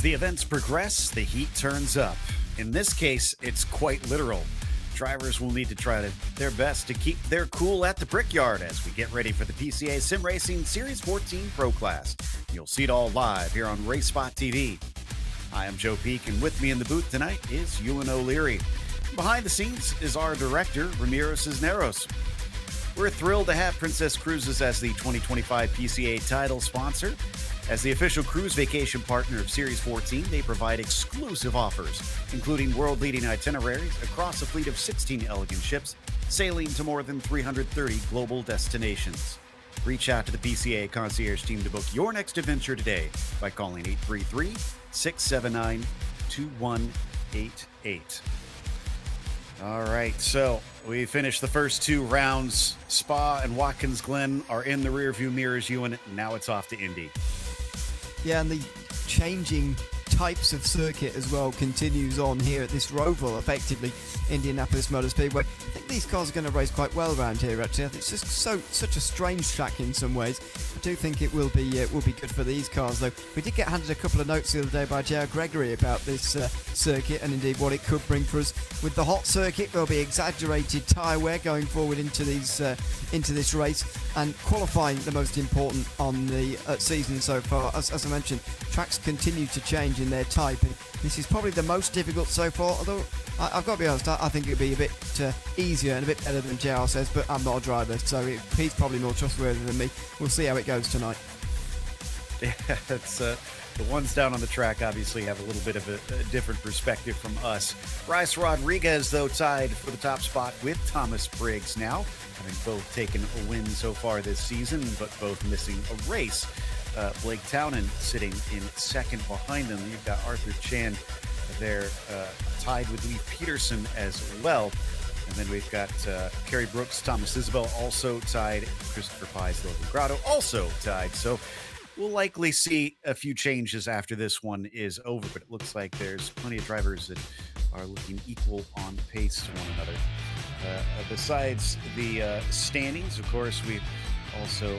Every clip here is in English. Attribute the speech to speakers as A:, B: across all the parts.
A: As the events progress, the heat turns up. In this case, it's quite literal. Drivers will need to try their best to keep their cool at the Brickyard as we get ready for the PCA Sim Racing Series 14 Pro Class. You'll see it all live here on RaceSpotTV. I am Joe Peak, and with me in the booth tonight is Ewan O'Leary. Behind the scenes is our director, Ramiro Cisneros. We're thrilled to have Princess Cruises as the 2025 PCA title sponsor. As the official cruise vacation partner of Series 14, they provide exclusive offers, including world-leading itineraries across a fleet of 16 elegant ships, sailing to more than 330 global destinations. Reach out to the PCA concierge team to book your next adventure today by calling 833-679-2188. All right, so we finished the first two rounds. Spa and Watkins Glen are in the rearview mirrors, Ewan. Now it's off to Indy.
B: Yeah, and the changing types of circuit as well continues on here at this Roval, effectively, Indianapolis Motor Speedway. I think these cars are going to race quite well around here, actually. I think it's just such a strange track in some ways. I do think it will be good for these cars, though. We did get handed a couple of notes the other day by J.R. Gregory about this circuit and indeed what it could bring for us. With the hot circuit, there'll be exaggerated tyre wear going forward into this race, and qualifying the most important on the season so far. As I mentioned, tracks continue to change in their type. This is probably the most difficult so far, although I've got to be honest, I think it'll be a bit easier and a bit better than JR says, but I'm not a driver, so he's probably more trustworthy than me. We'll see how it goes tonight.
A: Yeah, it's the ones down on the track obviously have a little bit of a different perspective from us. Bryce Rodriguez, though, tied for the top spot with Thomas Briggs now, having both taken a win so far this season, but both missing a race. Blake Townend sitting in second behind them. You've got Arthur Chan there tied with Lee Peterson as well. And then we've got Kerry Brooks, Thomas Isabel also tied. Christopher Pies, Logan Grotto also tied. So we'll likely see a few changes after this one is over, but it looks like there's plenty of drivers that are looking equal on pace to one another. Besides the standings, of course, we also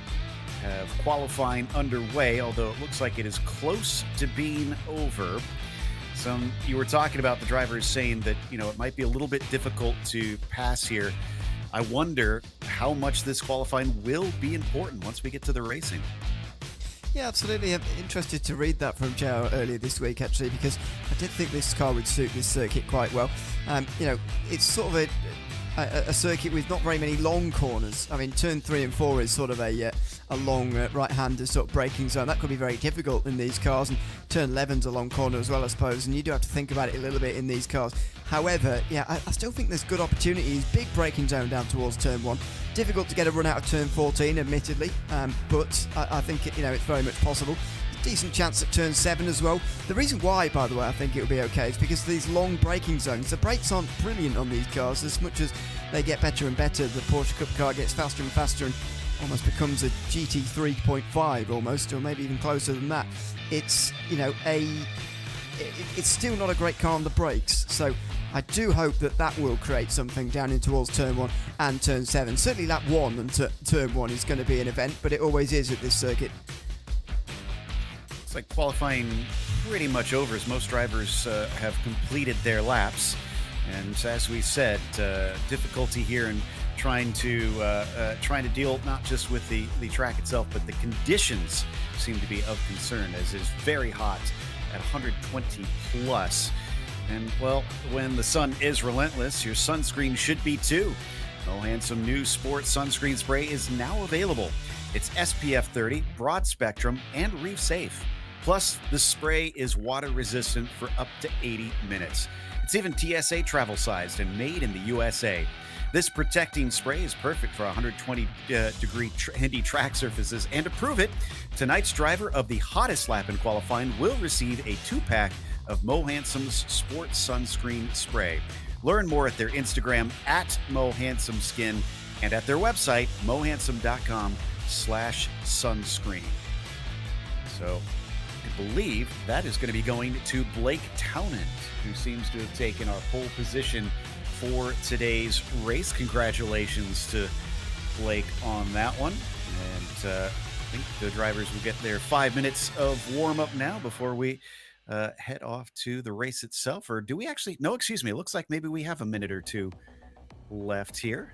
A: have qualifying underway, although it looks like it is close to being over. You were talking about the drivers saying that, it might be a little bit difficult to pass here. I wonder how much this qualifying will be important once we get to the racing.
B: Yeah, absolutely. I'm interested to read that from Joe earlier this week, actually, because I did think this car would suit this circuit quite well. It's sort of a circuit with not very many long corners. I mean, turn 3 and 4 is sort of a long right-hander sort of braking zone. That could be very difficult in these cars, and turn 11's a long corner as well, I suppose, and you do have to think about it a little bit in these cars. However, yeah, I still think there's good opportunities. Big braking zone down towards turn 1. Difficult to get a run out of turn 14, admittedly, but I think it's very much possible. Decent chance at turn 7 as well. The reason why, by the way, I think it'll be okay is because of these long braking zones. The brakes aren't brilliant on these cars. As much as they get better and better, the Porsche Cup car gets faster and faster and almost becomes a GT 3.5 almost, or maybe even closer than that. It's it's still not a great car on the brakes. So I do hope that will create something down in towards turn 1 and turn 7. Certainly lap 1 and turn 1 is going to be an event, but it always is at this circuit.
A: It's like qualifying pretty much over, as most drivers have completed their laps. And as we said, difficulty here in trying to deal not just with the track itself, but the conditions seem to be of concern, as it's very hot at 120 plus. And, well, when the sun is relentless, your sunscreen should be too. Handsome new sports sunscreen spray is now available. It's SPF 30, broad spectrum, and reef safe. Plus, the spray is water resistant for up to 80 minutes. It's even TSA travel sized and made in the USA. This protecting spray is perfect for 120 degree Indy track surfaces. And to prove it, tonight's driver of the hottest lap in qualifying will receive a 2-pack of Mo Handsome's sports sunscreen spray. Learn more at their Instagram at MoHandsomeSkin and at their website, mohandsome.com/sunscreen. So I believe that is going to be going to Blake Townend, who seems to have taken our pole position for today's race. Congratulations to Blake on that one. And I think the drivers will get their 5 minutes of warm-up now before we head off to the race itself. Or do we actually? No, excuse me. It looks like maybe we have a minute or two left here.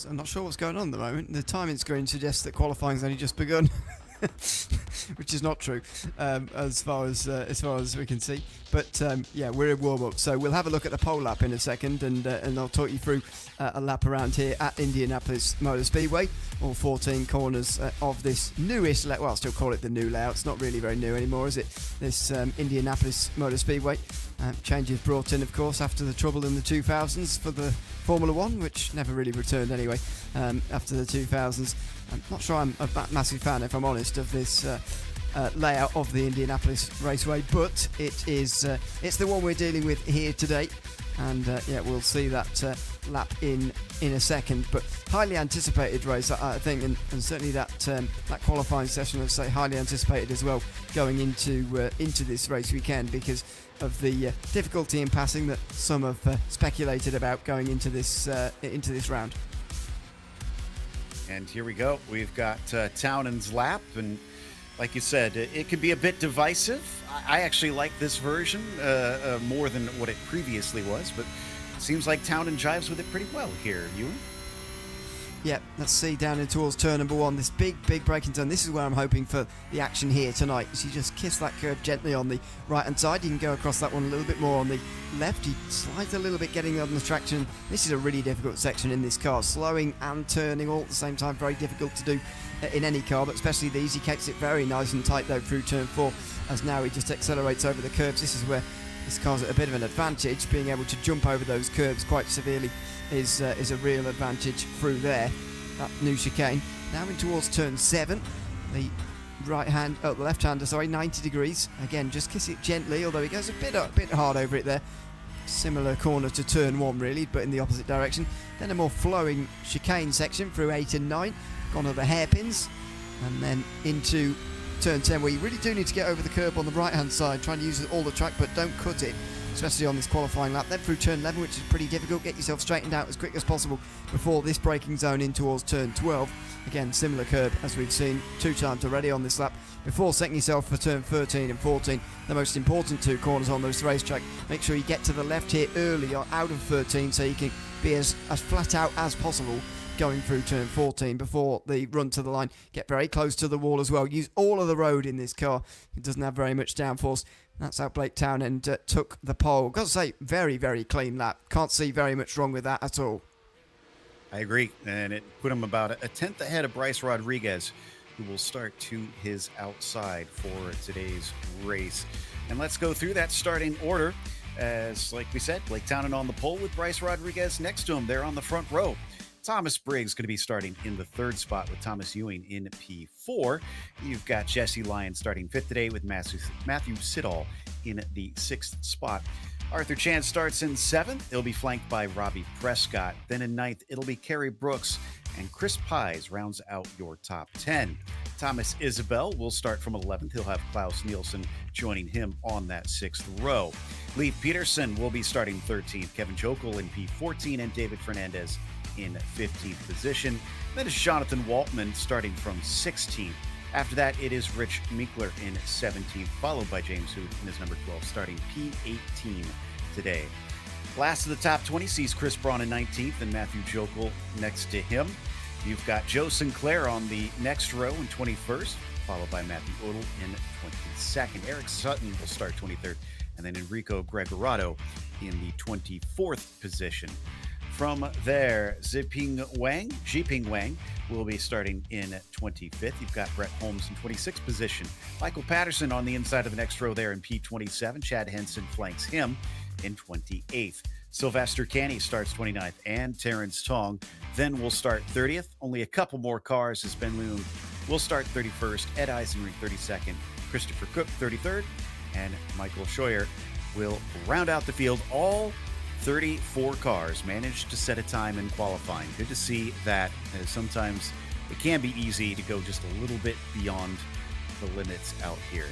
B: I'm not sure what's going on at the moment. The timing screen suggests that qualifying's only just begun, which is not true, as far as we can see. But yeah, we're in warm-up, so we'll have a look at the pole lap in a second, and I'll talk you through a lap around here at Indianapolis Motor Speedway, all 14 corners of this newest, well, I'll still call it the new layout. It's not really very new anymore, is it? This Indianapolis Motor Speedway. Changes brought in, of course, after the trouble in the 2000s for the Formula One, which never really returned anyway after the 2000s. I'm not sure I'm a massive fan, if I'm honest, of this layout of the Indianapolis Raceway, but it's the one we're dealing with here today, and yeah, we'll see that lap in a second. But highly anticipated race, I think, and certainly that qualifying session, let's say, highly anticipated as well going into this race weekend because of the difficulty in passing that some have speculated about going into this round.
A: And here we go. We've got Townend's lap, and like you said, it can be a bit divisive. I actually like this version more than what it previously was, but it seems like Townend jives with it pretty well here. Ewan?
B: Yeah, let's see down in towards turn number 1, this big braking turn. This is where I'm hoping for the action here tonight. So you just kiss that curve gently on the right-hand side. You can go across that one a little bit more on the left. He slides a little bit getting on the traction. This is a really difficult section in this car. Slowing and turning all at the same time, very difficult to do in any car, but especially these. He keeps it very nice and tight though through turn 4, as now he just accelerates over the curbs. This is where this car's at a bit of an advantage. Being able to jump over those curbs quite severely is a real advantage through there. That new chicane. Now in towards turn 7, the left-hander, 90 degrees. Again, just kiss it gently, although he goes a bit hard over it there. Similar corner to turn 1 really, but in the opposite direction. Then a more flowing chicane section through 8 and 9. Gone over the hairpins, and then into turn 10, where you really do need to get over the curb on the right-hand side. Try and use all the track, but don't cut it, especially on this qualifying lap. Then through turn 11, which is pretty difficult. Get yourself straightened out as quick as possible before this braking zone in towards turn 12. Again, similar curb as we've seen 2 times already on this lap, before setting yourself for turn 13 and 14, the most important 2 corners on this racetrack. Make sure you get to the left here early or out of 13, so you can be as flat out as possible going through turn 14 before the run to the line. Get very close to the wall as well. Use all of the road in this car. It doesn't have very much downforce. That's how Blake Townend took the pole. Got to say, very, very clean lap. Can't see very much wrong with that at all.
A: I agree, and it put him about a tenth ahead of Bryce Rodriguez, who will start to his outside for today's race. And let's go through that starting order. As, like we said, Blake Townend on the pole with Bryce Rodriguez next to him there on the front row. Thomas Briggs going to be starting in the 3rd spot with Thomas Ewing in P4. You've got Jesse Lyon starting 5th today with Matthew Siddall in the 6th spot. Arthur Chan starts in 7th. He'll be flanked by Robbie Prescott. Then in 9th, it'll be Kerry Brooks, and Chris Pies rounds out your top 10. Thomas Isabel will start from 11th. He'll have Klaus Nielsen joining him on that 6th row. Lee Peterson will be starting 13th. Kevin Jokel in P14, and David Fernandez in 15th position. Then it's Jonathan Waltman starting from 16th. After that, it is Rich Minkler in 17th, followed by James Hood in his number 12, starting P18 today. Last of the top 20 sees Chris Braun in 19th and Matthew Jokel next to him. You've got Joe Sinclair on the next row in 21st, followed by Matthew Odell in 22nd. Eric Sutton will start 23rd, and then Enrico Gregorato in the 24th position. From there, Jiping Wang will be starting in 25th. You've got Brett Holmes in 26th position. Michael Patterson on the inside of the next row there in P27. Chad Henson flanks him in 28th. Sylvester Canny starts 29th, and Terrence Tong then will start 30th. Only a couple more cars as Ben Loon will start 31st, Ed Eisenring 32nd, Christopher Cook 33rd, and Michael Scheuer will round out the field. All 34 cars managed to set a time in qualifying. Good to see that. Sometimes it can be easy to go just a little bit beyond the limits out here.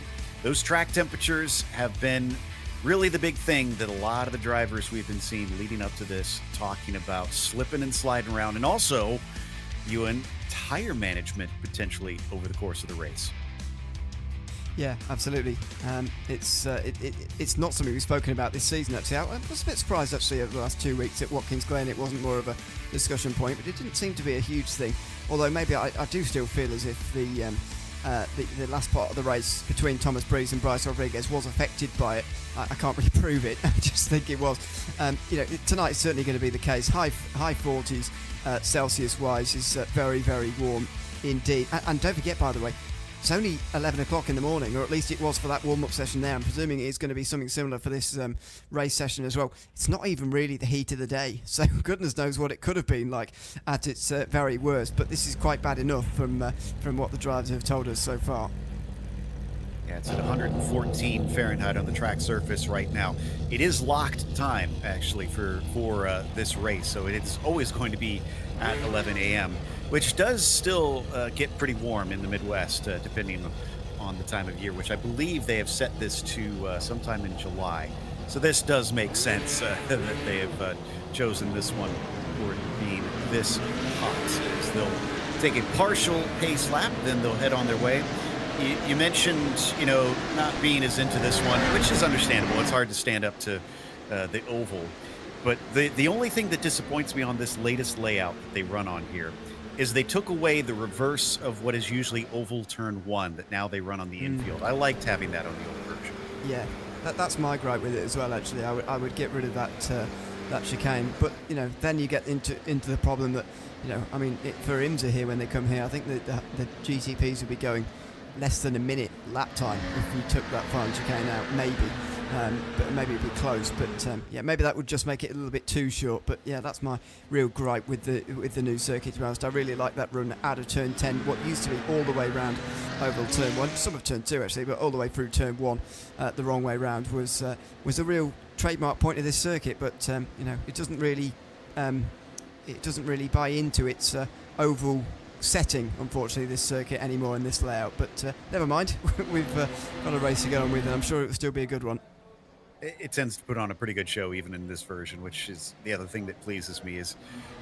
A: Those track temperatures have been really the big thing that a lot of the drivers we've been seeing leading up to this talking about slipping and sliding around, and also, Ewan, tire management potentially over the course of the race.
B: Yeah, absolutely. It's not something we've spoken about this season, actually. I was a bit surprised, actually, over the last 2 weeks at Watkins Glen. It wasn't more of a discussion point, but it didn't seem to be a huge thing. Although maybe I do still feel as if the last part of the race between Thomas Briggs and Bryce Rodriguez was affected by it. I can't really prove it. I just think it was. Tonight is certainly going to be the case. High 40s Celsius-wise is very, very warm indeed. And don't forget, by the way, it's only 11 o'clock in the morning, or at least it was for that warm-up session there. I'm presuming it is going to be something similar for this race session as well. It's not even really the heat of the day, so goodness knows what it could have been like at its very worst. But this is quite bad enough from what the drivers have told us so far.
A: Yeah, it's at 114 Fahrenheit on the track surface right now. It is locked time, actually, for this race, so it's always going to be at 11 a.m., which does still get pretty warm in the Midwest, depending on the time of year, which I believe they have set this to sometime in July. So this does make sense that they have chosen this one for being this hot. As they'll take a partial pace lap, then they'll head on their way. You mentioned, not being as into this one, which is understandable. It's hard to stand up to the oval. But the only thing that disappoints me on this latest layout that they run on here is they took away the reverse of what is usually oval turn 1 that now they run on the infield. I liked having that on the old version.
B: Yeah, that's my gripe with it as well, actually. I would get rid of that chicane. But, then you get into the problem that, for IMSA here when they come here, I think that the GTPs would be going less than a minute lap time if you took that final chicane out, maybe. But maybe it'd be close. But maybe that would just make it a little bit too short. But yeah, that's my real gripe with the new circuit. To be honest, I really like that run out of turn 10. What used to be all the way round oval turn 1, some of turn 2 actually, but all the way through turn 1, the wrong way round was a real trademark point of this circuit. But it doesn't really buy into its oval setting, unfortunately, this circuit anymore in this layout. But never mind, we've got a race to get on with, and I'm sure it will still be a good one.
A: It tends to put on a pretty good show even in this version, which is the other thing that pleases me is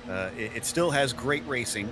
A: it still has great racing.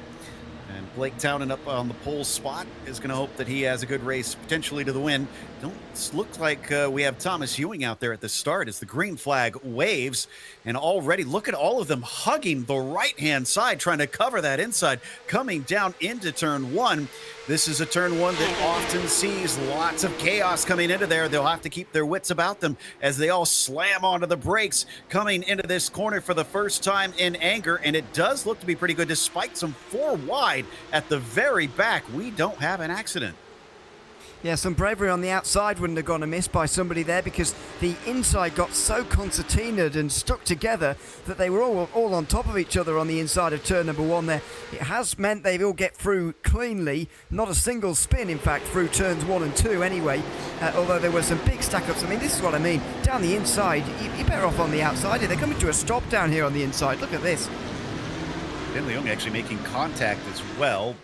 A: And Blake Townend up on the pole spot is going to hope that he has a good race, potentially to the win. Don't look like we have Thomas Ewing out there at the start as the green flag waves. And already look at all of them hugging the right-hand side, trying to cover that inside, coming down into turn 1. This is a turn 1 that often sees lots of chaos coming into there. They'll have to keep their wits about them as they all slam onto the brakes coming into this corner for the first time in anger. And it does look to be pretty good despite some 4 wide at the very back. We don't have an accident.
B: Yeah, some bravery on the outside wouldn't have gone amiss by somebody there, because the inside got so concertinaed and stuck together that they were all on top of each other on the inside of turn number 1 there. It has meant they all get through cleanly, not a single spin, in fact, through turns 1 and 2 anyway, although there were some big stack-ups. I mean, this is what I mean. Down the inside, you're better off on the outside. They're coming to a stop down here on the inside. Look at this.
A: Ben Leung actually making contact as well.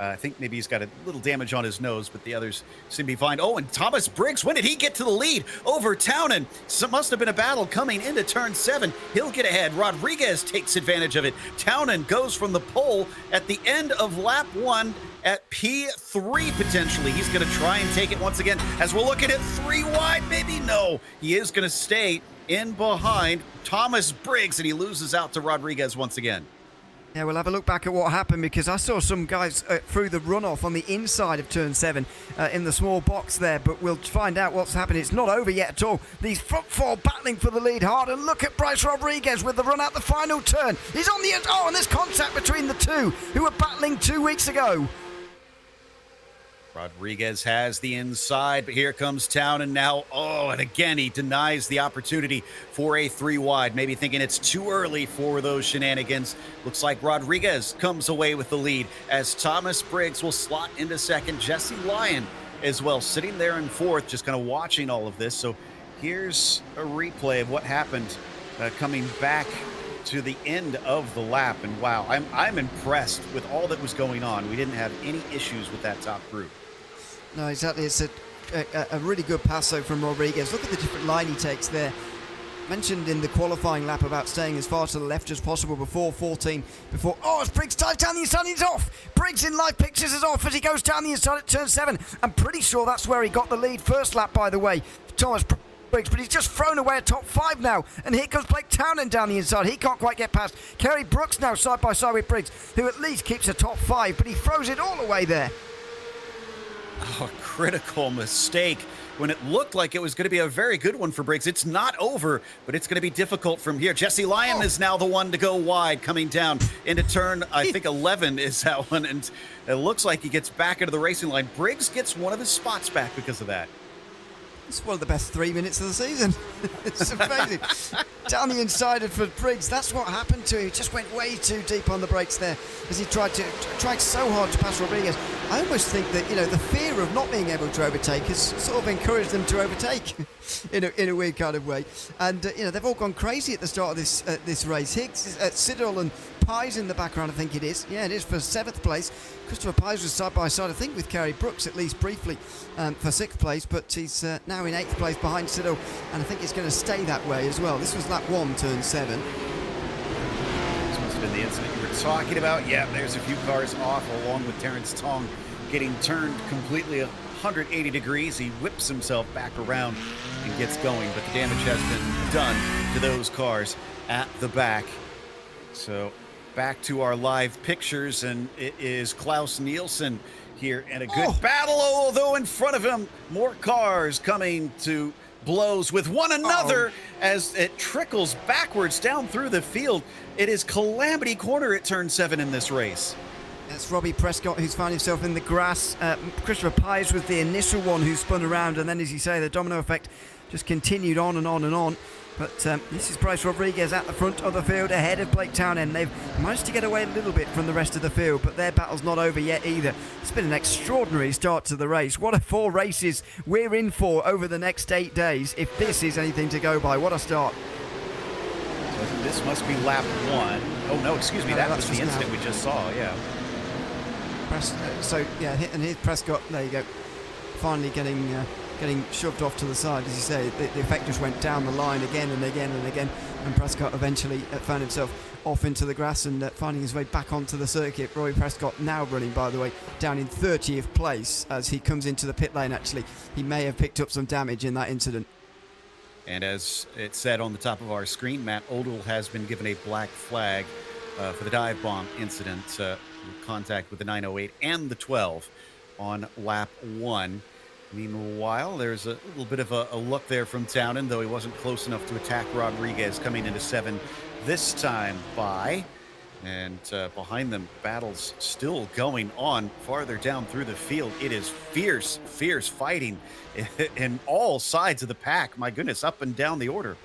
A: I think maybe he's got a little damage on his nose, but the others seem to be fine. Oh, and Thomas Briggs, when did he get to the lead over Townend? So must have been a battle coming into turn 7. He'll get ahead. Rodriguez takes advantage of it. Townend goes from the pole at the end of lap 1 at P3 potentially. He's going to try and take it once again as we're looking at 3 wide. Maybe no. He is going to stay in behind Thomas Briggs, and he loses out to Rodriguez once again.
B: Yeah, we'll have a look back at what happened, because I saw some guys through the runoff on the inside of turn 7 in the small box there, but we'll find out what's happening. It's not over yet at all. These front 4 battling for the lead hard, and look at Bryce Rodriguez with the run out the final turn. He's on the edge. Oh, and there's contact between the two who were battling 2 weeks ago.
A: Rodriguez has the inside, but here comes Townend now. Oh, and again, he denies the opportunity for a 3 wide, maybe thinking it's too early for those shenanigans. Looks like Rodriguez comes away with the lead as Thomas Briggs will slot into second. Jesse Lyon as well, sitting there in 4th, just kind of watching all of this. So here's a replay of what happened coming back to the end of the lap. And wow, I'm impressed with all that was going on. We didn't have any issues with that top group.
B: No, exactly. It's a really good pass though from Rodriguez. Look at the different line he takes there. mentioned in the qualifying lap about staying as far to the left as possible before 14. As Briggs dives down the inside, he's off. Briggs in live pictures is off as he goes down the inside at turn 7. I'm pretty sure that's where he got the lead first lap, by the way, Thomas Briggs, but he's just thrown away a top 5 now. And here comes Blake Townend down the inside. He can't quite get past. Kerry Brooks now side by side with Briggs, who at least keeps a top 5, but he throws it all away there.
A: Oh, a critical mistake when it looked like it was going to be a very good one for Briggs. It's not over, but it's going to be difficult from here. Jesse Lyon is now the one to go wide, coming down into turn, I think 11 is that one, and it looks like he gets back into the racing line. Briggs gets one of his spots back because of that.
B: It's one of the best 3 minutes of the season. It's amazing. Down the inside for Briggs, that's what happened to him. He just went way too deep on the brakes there as he tried so hard to pass Rodriguez. I almost think that, the fear of not being able to overtake has sort of encouraged them to overtake in a weird kind of way. And, they've all gone crazy at the start of this race. Higgs, Siddle and Pies in the background, I think it is. Yeah, it is for 7th place. Christopher Pies was side by side, I think, with Kerry Brooks, at least briefly, for 6th place. But he's now in 8th place behind Siddle, and I think it's going to stay that way as well. This was lap 1, turn 7.
A: This must have been the incident you were talking about. Yeah, there's a few cars off, along with Terrence Tong getting turned completely 180 degrees. He whips himself back around and gets going, but the damage has been done to those cars at the back. So back to our live pictures, and it is Klaus Nielsen here, and a good battle, although in front of him, more cars coming to blows with one another as it trickles backwards down through the field. It is calamity corner at turn 7 in this race.
B: That's Robbie Prescott, who's found himself in the grass. Christopher Pies was the initial one who spun around, and then, as you say, the domino effect just continued on and on and on. But this is Bryce Rodriguez at the front of the field, ahead of Blake Townend. They've managed to get away a little bit from the rest of the field, but their battle's not over yet either. It's been an extraordinary start to the race. What a 4 races we're in for over the next 8 days, if this is anything to go by. What a start.
A: So this must be lap 1. Oh, no, excuse me. That was the incident we just saw, yeah.
B: And here's Prescott. There you go. Finally getting shoved off to the side, as you say. The effect just went down the line again and again and again, and Prescott eventually found himself off into the grass and finding his way back onto the circuit. Roy Prescott now running, by the way, down in 30th place as he comes into the pit lane. Actually, he may have picked up some damage in that incident.
A: And as it said on the top of our screen, Matt Odell has been given a black flag for the dive bomb incident, contact with the 908 and the 12 on lap 1. Meanwhile, there's a little bit of a look there from Townend, though he wasn't close enough to attack Rodriguez coming into 7 this time by. And behind them, battles still going on farther down through the field. It is fierce, fierce fighting in all sides of the pack. My goodness, up and down the order.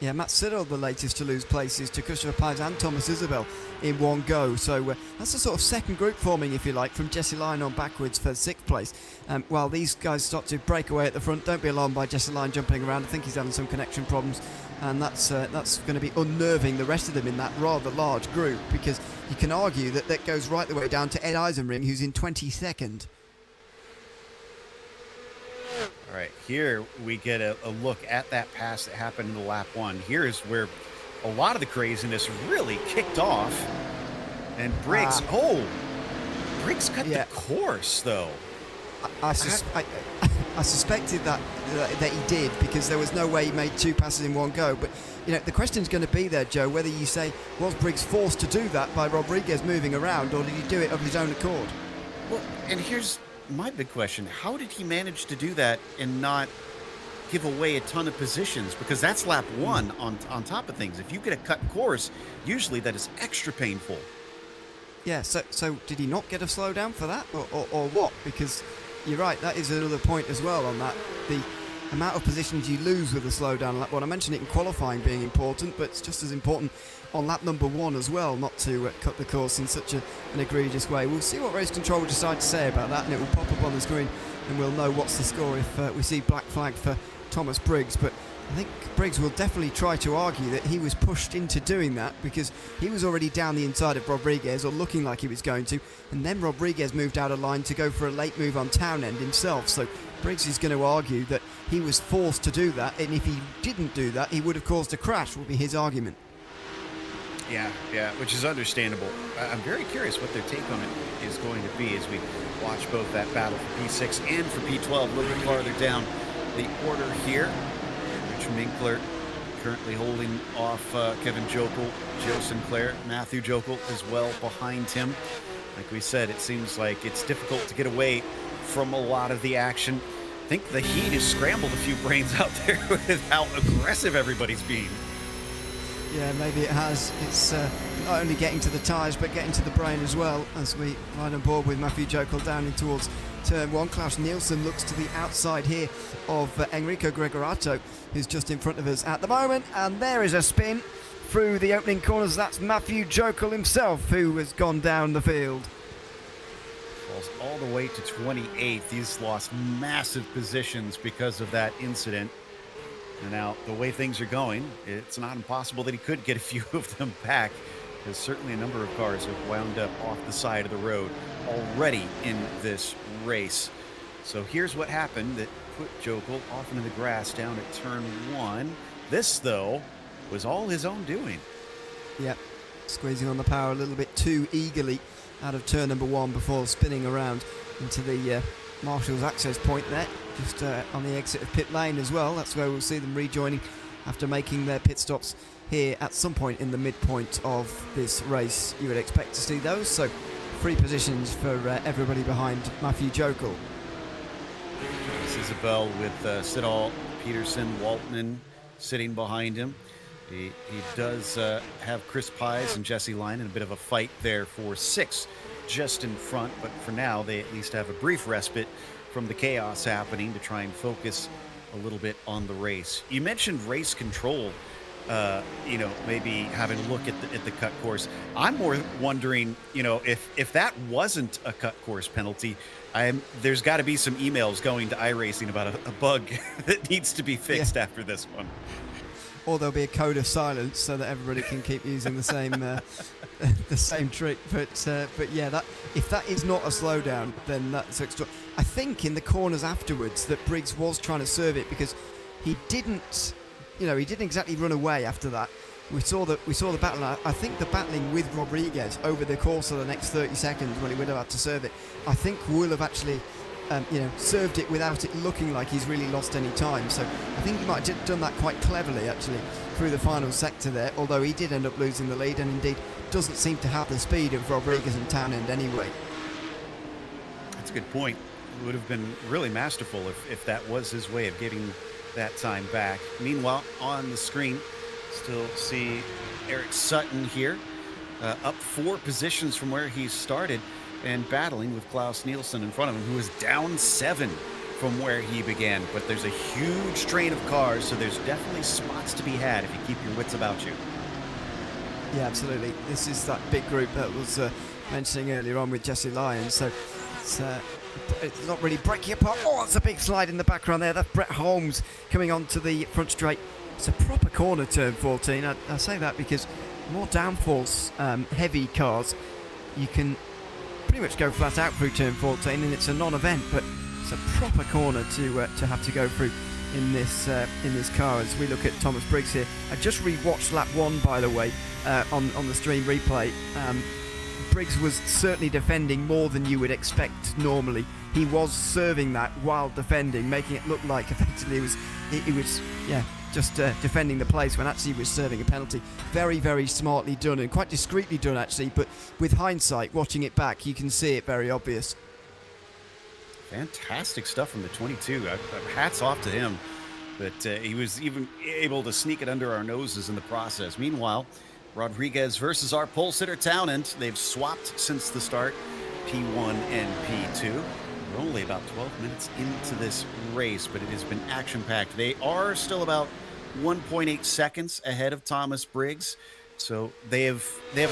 B: Yeah, Matt Siddle, the latest to lose places to Christopher Pies and Thomas Isabel in one go. So that's a sort of second group forming, if you like, from Jesse Lyon on backwards for 6th place. While these guys start to break away at the front, don't be alarmed by Jesse Lyon jumping around. I think he's having some connection problems, and that's going to be unnerving the rest of them in that rather large group, because you can argue that goes right the way down to Ed Eisenring, who's in 22nd.
A: All right, here we get a look at that pass that happened in the lap 1. Here is where a lot of the craziness really kicked off. And Briggs, Briggs cut the course, though.
B: I suspected that he did, because there was no way he made 2 passes in one go. But, the question's going to be there, Joe, whether you say, was Briggs forced to do that by Rodriguez moving around, or did he do it of his own accord?
A: Well, and here's my big question. How did he manage to do that and not give away a ton of positions? Because that's lap 1 on top of things. If you get a cut course, usually that is extra painful. Yeah,
B: so did he not get a slowdown for that, or what? Because you're right, that is another point as well on that. The amount of positions you lose with a slowdown on lap 1. I mentioned it in qualifying being important, but it's just as important on lap number 1 as well, not to cut the course in such an egregious way. We'll see what race control will decide to say about that, and it will pop up on the screen, and we'll know what's the score if we see black flag for Thomas Briggs. But I think Briggs will definitely try to argue that he was pushed into doing that, because he was already down the inside of Rodriguez, or looking like he was going to, and then Rodriguez moved out of line to go for a late move on Townend himself. So Briggs is going to argue that he was forced to do that, and if he didn't do that, he would have caused a crash, would be his argument.
A: Yeah, which is understandable. I'm very curious what their take on it is going to be as we watch both that battle for P6 and for P12 a little bit farther down the order here. Rich Minkler currently holding off Kevin Jokel, Joe Sinclair, Matthew Jokel as well behind him. Like we said, it seems like it's difficult to get away from a lot of the action. I think the heat has scrambled a few brains out there with how aggressive everybody's being.
B: Yeah, maybe it has. It's not only getting to the tyres, but getting to the brain as well, as we ride on board with Matthew Jokel down in towards turn one. Klaus Nielsen looks to the outside here of Enrico Gregorato, who's just in front of us at the moment. And there is a spin through the opening corners. That's Matthew Jokel himself, who has gone down the field.
A: Falls all the way to 28th. He's lost massive positions because of that incident. And now, the way things are going, it's not impossible that he could get a few of them back, because certainly a number of cars have wound up off the side of the road already in this race. So here's what happened that put Jokel off into the grass down at turn one. This, though, was all his own doing.
B: Yep, squeezing on the power a little bit too eagerly out of turn number one before spinning around into the Marshall's access point there, just on the exit of pit lane as well. That's where we'll see them rejoining after making their pit stops here at some point in the midpoint of this race. You would expect to see those, so 3 positions for everybody behind Matthew Jokel.
A: Isabel with Siddall, Peterson, Waltman sitting behind him. He does have Chris Pies and Jesse Line in a bit of a fight there for 6 just in front, but for now they at least have a brief respite from the chaos happening to try and focus a little bit on the race. You mentioned race control, maybe having a look at the cut course. I'm more wondering, if that wasn't a cut course penalty, there's got to be some emails going to iRacing about a bug that needs to be fixed after this one.
B: Or there'll be a code of silence so that everybody can keep using the same the same trick. But yeah, that if that is not a slowdown, then that's extra. I think in the corners afterwards that Briggs was trying to serve it, because he didn't exactly run away after that. We saw the battle. I think the battling with Rodriguez over the course of the next 30 seconds when he would have had to serve it, I think will have actually served it without it looking like he's really lost any time. So I think he might have done that quite cleverly actually through the final sector there, although he did end up losing the lead and indeed doesn't seem to have the speed of Rodriguez and Townend anyway.
A: That's a good point. It would have been really masterful if that was his way of getting that time back. Meanwhile, on the screen, still see Eric Sutton here, up 4 positions from where he started, and battling with Klaus Nielsen in front of him, who is down 7 from where he began. But there's a huge train of cars, so there's definitely spots to be had if you keep your wits about you.
B: Yeah, absolutely. This is that big group that was mentioning earlier on with Jesse Lyons. So it's not really breaking apart. Oh, it's a big slide in the background there. That's Brett Holmes coming onto the front straight. It's a proper corner, turn 14. I say that because more downforce heavy cars, you can pretty much go flat out through turn 14, and it's a non-event, but it's a proper corner to have to go through in this car. As we look at Thomas Briggs here, I just rewatched lap 1, by the way, on the stream replay. Briggs was certainly defending more than you would expect normally. He was serving that while defending, making it look like effectively he was just defending the place when actually he was serving a penalty. Very, very smartly done and quite discreetly done actually, but with hindsight, watching it back, you can see it very obvious.
A: Fantastic stuff from the 22. Hats off to him, but he was even able to sneak it under our noses in the process. Meanwhile, Rodriguez versus our pole sitter Townend. They've swapped since the start, P1 and P2. We're only about 12 minutes into this race, but it has been action-packed. They are still about 1.8 seconds ahead of Thomas Briggs, so they have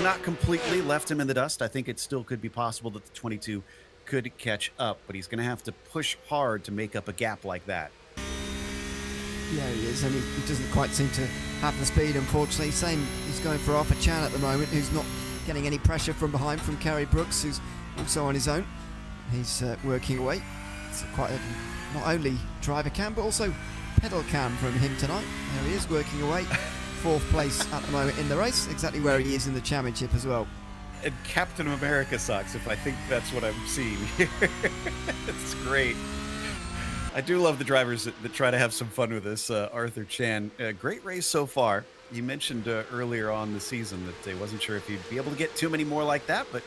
A: not completely left him in the dust. I think it still could be possible that the 22 could catch up, but he's going to have to push hard to make up a gap like that.
B: Yeah, he is, and he doesn't quite seem to have the speed, unfortunately. Same, he's going for Arthur Chan at the moment, who's not getting any pressure from behind from Kerry Brooks, who's also on his own. He's working away It's quite a, not only driver cam, but also pedal cam from him tonight. There he is, working away. 4th place at the moment in the race, exactly where he is in the championship as well.
A: And Captain America socks, if I think that's what I'm seeing here. It's great. I do love the drivers that try to have some fun with this. Arthur Chan, great race so far. You mentioned earlier on the season that he wasn't sure if he'd be able to get too many more like that, but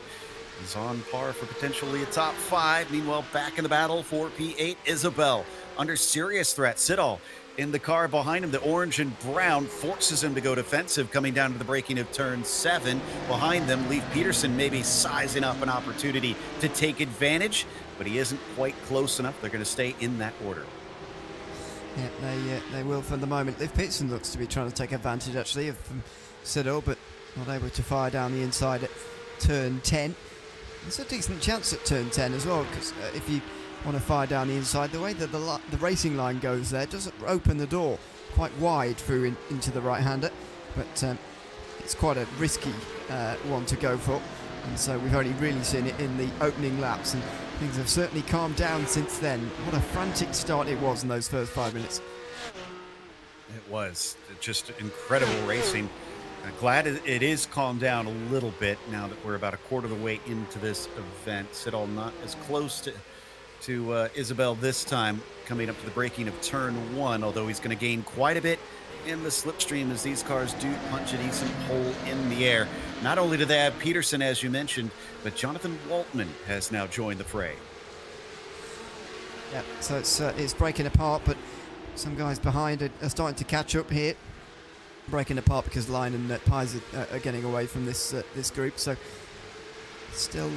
A: he's on par for potentially a top 5. Meanwhile, back in the battle for P8, Isabel under serious threat. Siddall in the car behind him, the orange and brown, forces him to go defensive, coming down to the braking of turn 7. Behind them, Leif Peterson maybe sizing up an opportunity to take advantage, but he isn't quite close enough. They're going to stay in that order.
B: Yeah, they will for the moment. Leif Peterson looks to be trying to take advantage, actually, of Siddall, but not able to fire down the inside at turn 10. There's a decent chance at turn 10 as well, because if you want to fire down the inside, the way that the racing line goes there doesn't open the door quite wide through into the right-hander, but it's quite a risky one to go for, and so we've only really seen it in the opening laps, and things have certainly calmed down since then. What a frantic start it was in those first 5 minutes.
A: It was just incredible racing. Glad it is calmed down a little bit now that we're about a quarter of the way into this event. Siddall not as close to Isabel this time, coming up to the braking of turn 1, although he's going to gain quite a bit in the slipstream as these cars do punch a decent hole in the air. Not only do they have Peterson, as you mentioned, but Jonathan Waltman has now joined the fray.
B: Yeah, so it's breaking apart, but some guys behind are starting to catch up here. Breaking apart because Line and Pies are getting away from this group, so still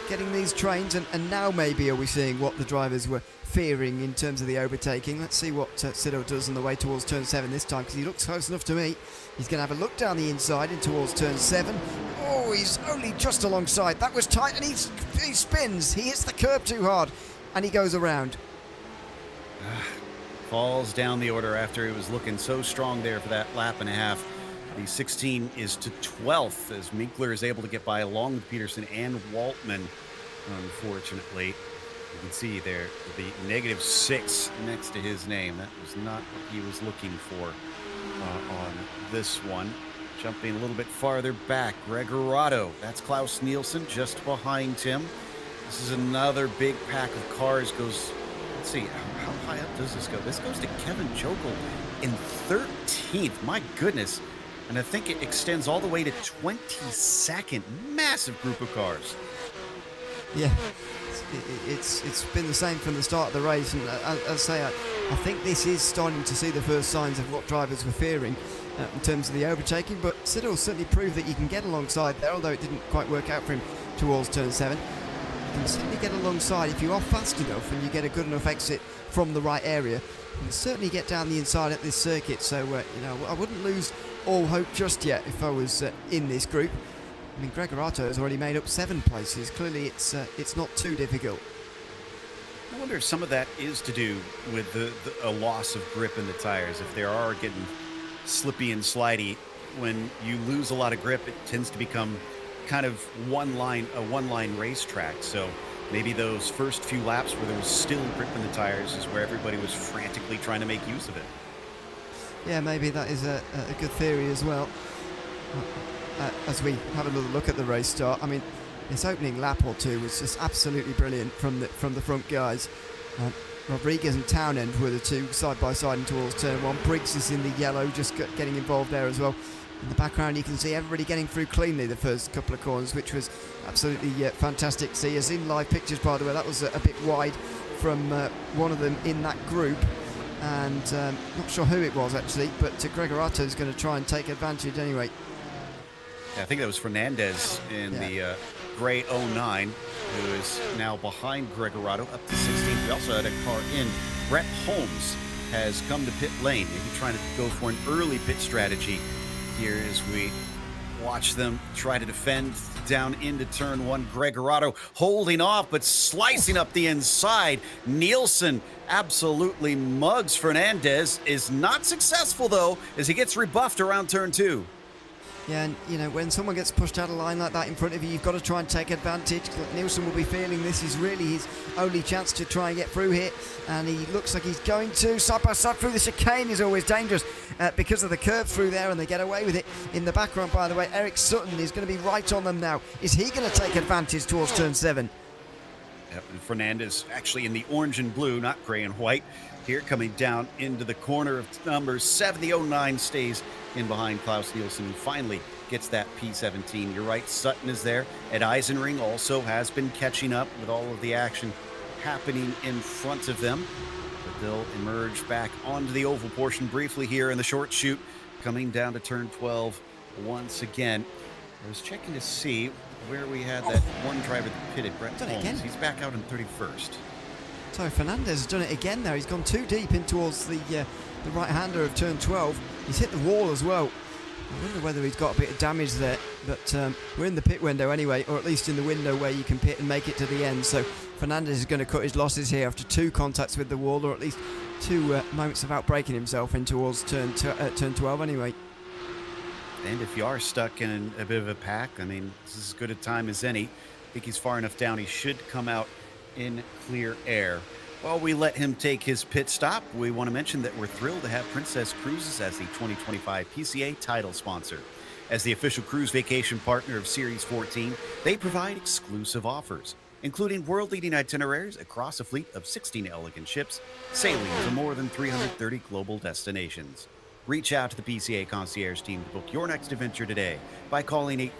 B: getting these trains, and now maybe are we seeing what the drivers were fearing in terms of the overtaking. Let's see what Siddall does on the way towards turn 7 this time, because he looks close enough to me. He's going to have a look down the inside and towards turn 7. Oh, he's only just alongside. That was tight, and he spins. He hits the curb too hard, and he goes around.
A: Falls down the order after he was looking so strong there for that lap and a half. The 16 is to 12th as Minkler is able to get by along with Peterson and Waltman. Unfortunately, you can see there the -6 next to his name. That was not what he was looking for on this one. Jumping a little bit farther back, Gregorado. That's Klaus Nielsen just behind him. This is another big pack of cars. Goes, let's see, how high up does this go? This goes to Kevin Jokel in 13th. My goodness. And I think it extends all the way to 22nd. Massive group of cars.
B: Yeah, it's been the same from the start of the race, and I say I think this is starting to see the first signs of what drivers were fearing in terms of the overtaking, but Siddall certainly proved that you can get alongside there, although it didn't quite work out for him towards turn 7. You can certainly get alongside if you are fast enough and you get a good enough exit from the right area. You can certainly get down the inside at this circuit, so I wouldn't lose all hope just yet if I was in this group. I mean, Gregorato has already made up 7 places. Clearly, it's not too difficult.
A: I wonder if some of that is to do with a loss of grip in the tires. If they are getting slippy and slidey, when you lose a lot of grip, it tends to become kind of a one-line racetrack. So maybe those first few laps where there was still grip in the tires is where everybody was frantically trying to make use of it.
B: Yeah, maybe that is a good theory as well. As we have a little look at the race start, I mean, this opening lap or two was just absolutely brilliant from the front guys. Rodriguez and Townend were the two side by side and towards turn 1. Briggs is in the yellow, just getting involved there as well. In the background, you can see everybody getting through cleanly the first couple of corners, which was absolutely fantastic to see. As in live pictures, by the way, that was a bit wide from one of them in that group. And not sure who it was actually, but Gregorato is going to try and take advantage anyway.
A: Yeah, I think that was Fernandez in the gray 09, who is now behind Gregorato up to 16th. We also had a car in. Brett Holmes has come to pit lane, maybe trying to go for an early pit strategy here as we watch them try to defend down into turn 1. Gregorato holding off, but slicing up the inside. Nielsen absolutely mugs Fernandez. Is not successful, though, as he gets rebuffed around turn 2.
B: Yeah, and you know, when someone gets pushed out of line like that in front of you, you've got to try and take advantage. Nielsen will be feeling this is really his only chance to try and get through here, and he looks like he's going to. Side by side through the chicane is always dangerous because of the curve through there, and they get away with it. In the background, by the way, Eric Sutton is going to be right on them now. Is he going to take advantage towards turn 7?
A: Yep, and Fernandez actually in the orange and blue, not gray and white. Here coming down into the corner of number 7. The 09 stays in behind Klaus Nielsen, who finally gets that P17. You're right, Sutton is there. Ed Eisenring also has been catching up with all of the action happening in front of them. But they'll emerge back onto the oval portion briefly here in the short chute, coming down to turn 12 once again. I was checking to see where we had that one driver that pitted, Brett Holmes. He's back out in 31st.
B: So Fernandez has done it again now. He's gone too deep in towards the right-hander of turn 12. He's hit the wall as well. I wonder whether he's got a bit of damage there, but we're in the pit window anyway, or at least in the window where you can pit and make it to the end. So Fernandez is going to cut his losses here after 2 contacts with the wall, or at least 2 moments of outbraking himself in towards turn 12 anyway.
A: And if you are stuck in a bit of a pack, I mean, this is as good a time as any. I think he's far enough down. He should come out in clear air. While we let him take his pit stop, we want to mention that we're thrilled to have Princess Cruises as the 2025 PCA title sponsor. As the official cruise vacation partner of Series 14, they provide exclusive offers, including world-leading itineraries across a fleet of 16 elegant ships, sailing to more than 330 global destinations. Reach out to the PCA concierge team to book your next adventure today by calling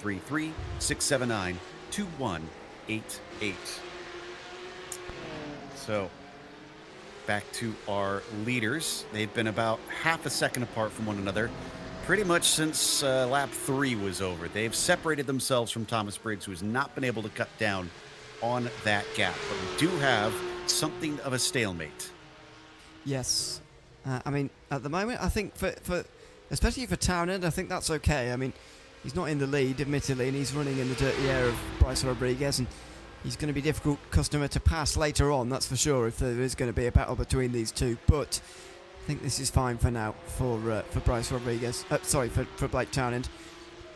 A: 833-679-2188. So, back to our leaders. They've been about half a second apart from one another pretty much since lap 3 was over. They've separated themselves from Thomas Briggs, who has not been able to cut down on that gap. But we do have something of a stalemate.
B: Yes. I mean, at the moment, I think for especially for Townend, I think that's okay. I mean, he's not in the lead, admittedly, and he's running in the dirty air of Bryce Rodriguez, and he's going to be a difficult customer to pass later on, that's for sure, if there is going to be a battle between these two. But I think this is fine for now for Bryce Rodriguez. For Blake Townend.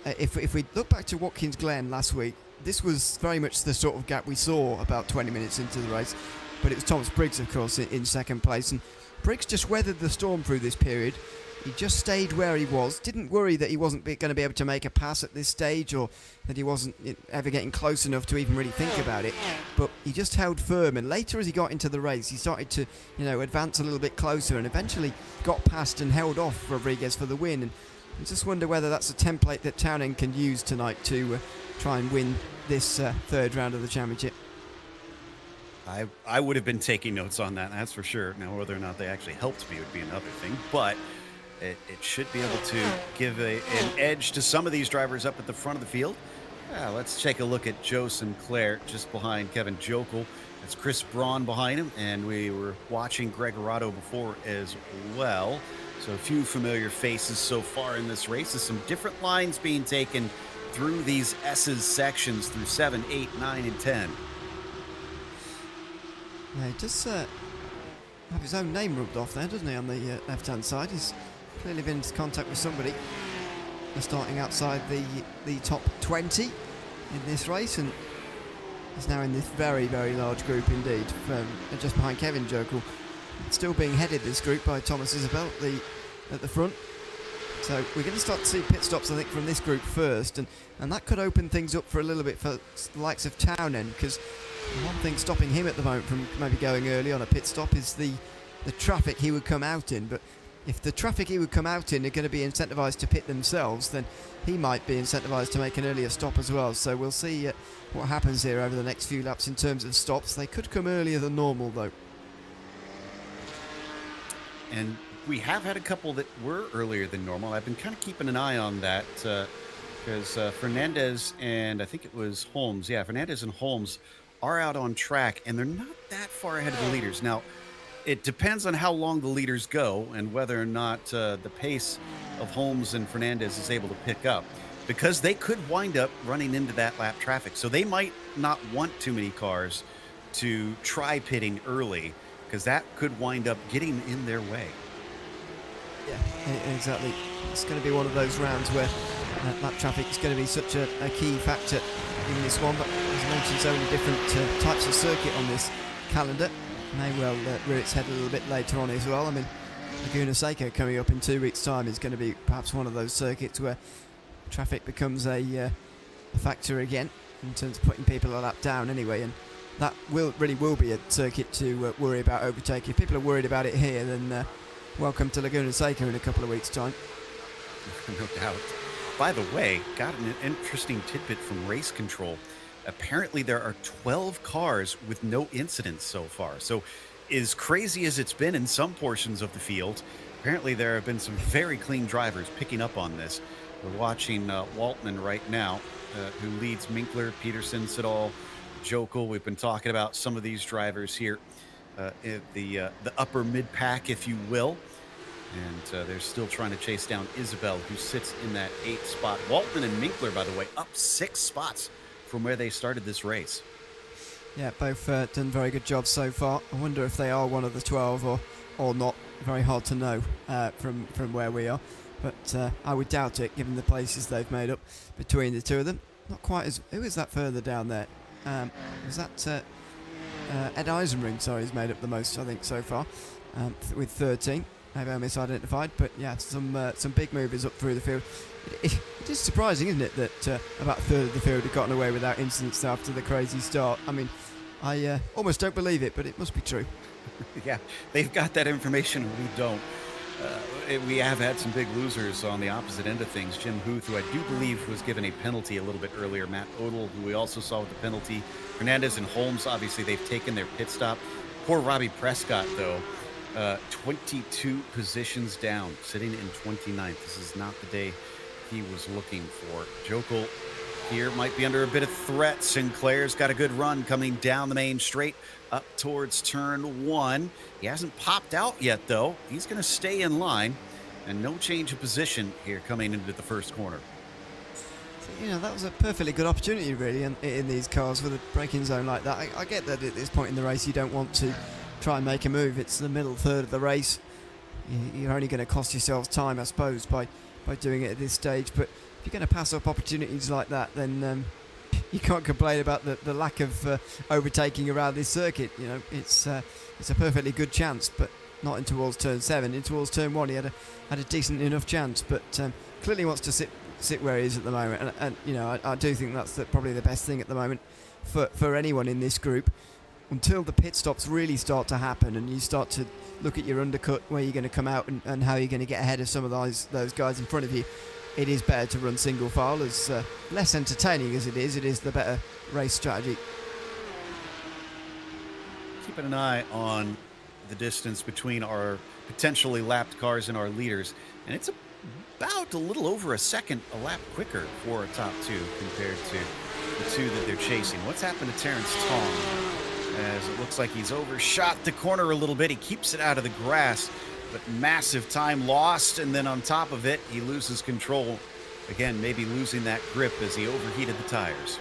B: If we look back to Watkins Glen last week, this was very much the sort of gap we saw about 20 minutes into the race. But it was Thomas Briggs, of course, in second place. And Briggs just weathered the storm through this period. He just stayed where he was, didn't worry that he wasn't going to be able to make a pass at this stage, or that he wasn't ever getting close enough to even really think about it. But he just held firm, and later as he got into the race, he started to, advance a little bit closer, and eventually got past and held off Rodriguez for the win. And I just wonder whether that's a template that Townend can use tonight to try and win this third round of the championship.
A: I would have been taking notes on that, that's for sure. Now, whether or not they actually helped me would be another thing, but it should be able to give an edge to some of these drivers up at the front of the field. Let's take a look at Joe Sinclair just behind Kevin Jokel. It's Chris Braun behind him, and we were watching Greg Arado before as well. So a few familiar faces so far in this race. There's some different lines being taken through these S's sections through 7, 8, 9, and 10.
B: Yeah, he does have his own name rubbed off there, doesn't he, on the left-hand side. He's clearly been in contact with somebody. They're starting outside the top 20 in this race, and he's now in this very, very large group indeed, just behind Kevin Jokel. Still being headed, this group, by Thomas Isabel at the front. So we're going to start to see pit stops, I think, from this group first, and that could open things up for a little bit for the likes of Townend, because one thing stopping him at the moment from maybe going early on a pit stop is the traffic he would come out in. But if the traffic he would come out in are going to be incentivised to pit themselves, then he might be incentivised to make an earlier stop as well. So we'll see what happens here over the next few laps in terms of stops. They could come earlier than normal, though.
A: And we have had a couple that were earlier than normal. I've been kind of keeping an eye on that because Fernandez and I think it was Holmes. Yeah, Fernandez and Holmes are out on track, and they're not that far ahead of the leaders. Now, it depends on how long the leaders go and whether or not the pace of Holmes and Fernandez is able to pick up, because they could wind up running into that lap traffic. So they might not want too many cars to try pitting early, because that could wind up getting in their way.
B: Yeah, exactly. It's going to be one of those rounds where That traffic is going to be such a key factor in this one, but as I mentioned, so many different types of circuit on this calendar. May well rear its head a little bit later on as well. I mean, Laguna Seca coming up in 2 weeks' time is going to be perhaps one of those circuits where traffic becomes a factor again in terms of putting people a lap down anyway, and that really will be a circuit to worry about overtaking. If people are worried about it here, then welcome to Laguna Seca in a couple of weeks' time.
A: No doubt. By the way, got an interesting tidbit from race control. Apparently there are 12 cars with no incidents so far. So as crazy as it's been in some portions of the field, apparently there have been some very clean drivers picking up on this. We're watching Waltman right now, who leads Minkler, Peterson, Siddall, Jokel. We've been talking about some of these drivers here, the upper mid-pack, if you will. And they're still trying to chase down Isabel, who sits in that 8th spot. Waltman and Minkler, by the way, up 6 spots from where they started this race.
B: Yeah, both done very good jobs so far. I wonder if they are one of the 12 or not. Very hard to know from where we are. But I would doubt it, given the places they've made up between the two of them. Not quite as... Who is that further down there? Was that... Ed Eisenring, sorry, has made up the most, I think, so far, with 13. Maybe I misidentified, but yeah, some big movers up through the field. It is surprising, isn't it, that about a third of the field have gotten away without incidents after the crazy start. I mean, I almost don't believe it, but it must be true.
A: Yeah, they've got that information and we don't. We have had some big losers on the opposite end of things. Jim Huth, who I do believe was given a penalty a little bit earlier. Matt Odell, who we also saw with the penalty. Hernandez and Holmes, obviously they've taken their pit stop. Poor Robbie Prescott, though. 22 positions down, sitting in 29th. This is not the day he was looking for. Jokel here might be under a bit of threat. Sinclair's got a good run coming down the main straight up towards turn 1. He hasn't popped out yet, though. He's going to stay in line, and no change of position here coming into the first corner.
B: You know, that was a perfectly good opportunity, really, in these cars with a braking zone like that. I get that at this point in the race you don't want to try and make a move. It's the middle third of the race. You're only going to cost yourselves time, I suppose, by doing it at this stage. But if you're going to pass up opportunities like that, then you can't complain about the lack of overtaking around this circuit. You know, it's a perfectly good chance, but not in towards turn 7. In towards turn 1, he had a decent enough chance, but clearly wants to sit where he is at the moment. And you know, I do think that's probably the best thing at the moment for anyone in this group. Until the pit stops really start to happen and you start to look at your undercut, where you're going to come out and how you're going to get ahead of some of those guys in front of you, it is better to run single file. As less entertaining as it is the better race strategy.
A: Keeping an eye on the distance between our potentially lapped cars and our leaders, and it's about a little over a second a lap quicker for a top 2 compared to the 2 that they're chasing. What's happened to Terrence Tong? As it looks like he's overshot the corner a little bit. He keeps it out of the grass, but massive time lost, and then on top of it, he loses control. Again, maybe losing that grip as he overheated the tires.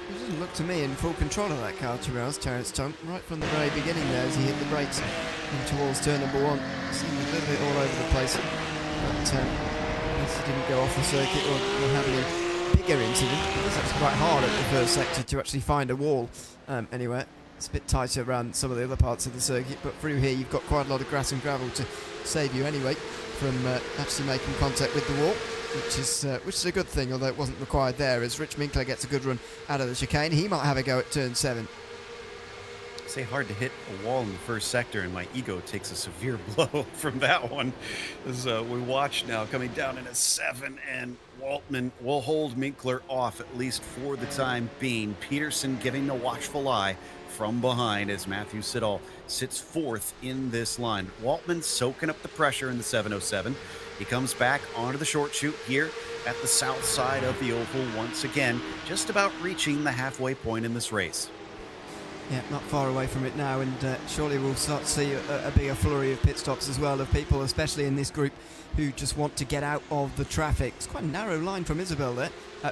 B: He doesn't look to me in full control of that car, to be honest, Terrence Tong, right from the very beginning there as he hit the brakes in towards turn number 1. Seemed a little bit all over the place, but I guess he didn't go off the circuit or have any bigger incident. It's actually quite hard at the first sector to actually find a wall anywhere. It's a bit tighter around some of the other parts of the circuit, but through here you've got quite a lot of grass and gravel to save you anyway from actually making contact with the wall, which is a good thing, although it wasn't required there, as Rich Minkler gets a good run out of the chicane. He might have a go at turn 7.
A: Say hard to hit a wall in the first sector, and my ego takes a severe blow from that one. As we watch now coming down in a 7, and Waltman will hold Minkler off at least for the time being. Peterson giving a watchful eye from behind as Matthew Siddall sits 4th in this line. Waltman soaking up the pressure in the 707. He comes back onto the short chute here at the south side of the oval once again, just about reaching the halfway point in this race.
B: Yeah, not far away from it now, and surely we'll start to see a bigger flurry of pit stops as well, of people, especially in this group, who just want to get out of the traffic. It's quite a narrow line from Isabel there,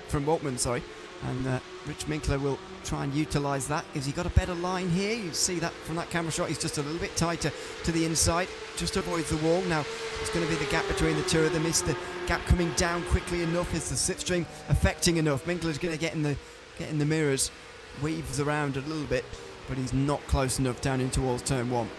B: from Waltman, sorry. And Rich Minkler will try and utilise that. Has he got a better line here? You see that from that camera shot. He's just a little bit tighter to the inside, just avoids the wall. Now it's going to be the gap between the two of them. Is the gap coming down quickly enough? Is the slipstream affecting enough? Minkler's going to get in the mirrors, weaves around a little bit, but he's not close enough down in towards turn 1.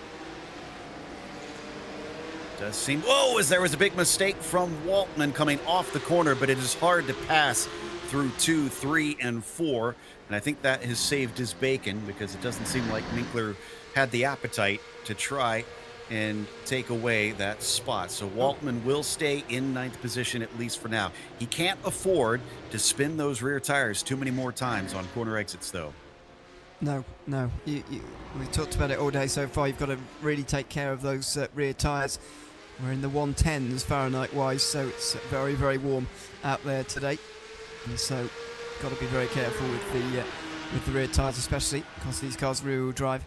A: Does seem, whoa, as there was a big mistake from Waltman coming off the corner, but it is hard to pass through 2, 3, and 4. And I think that has saved his bacon, because it doesn't seem like Minkler had the appetite to try and take away that spot. So Waltman will stay in 9th position, at least for now. He can't afford to spin those rear tires too many more times on corner exits, though.
B: No. We've talked about it all day so far. You've got to really take care of those rear tyres. We're in the 110s Fahrenheit-wise, so it's very, very warm out there today. And so, got to be very careful with the rear tyres, especially because these cars are rear-wheel drive,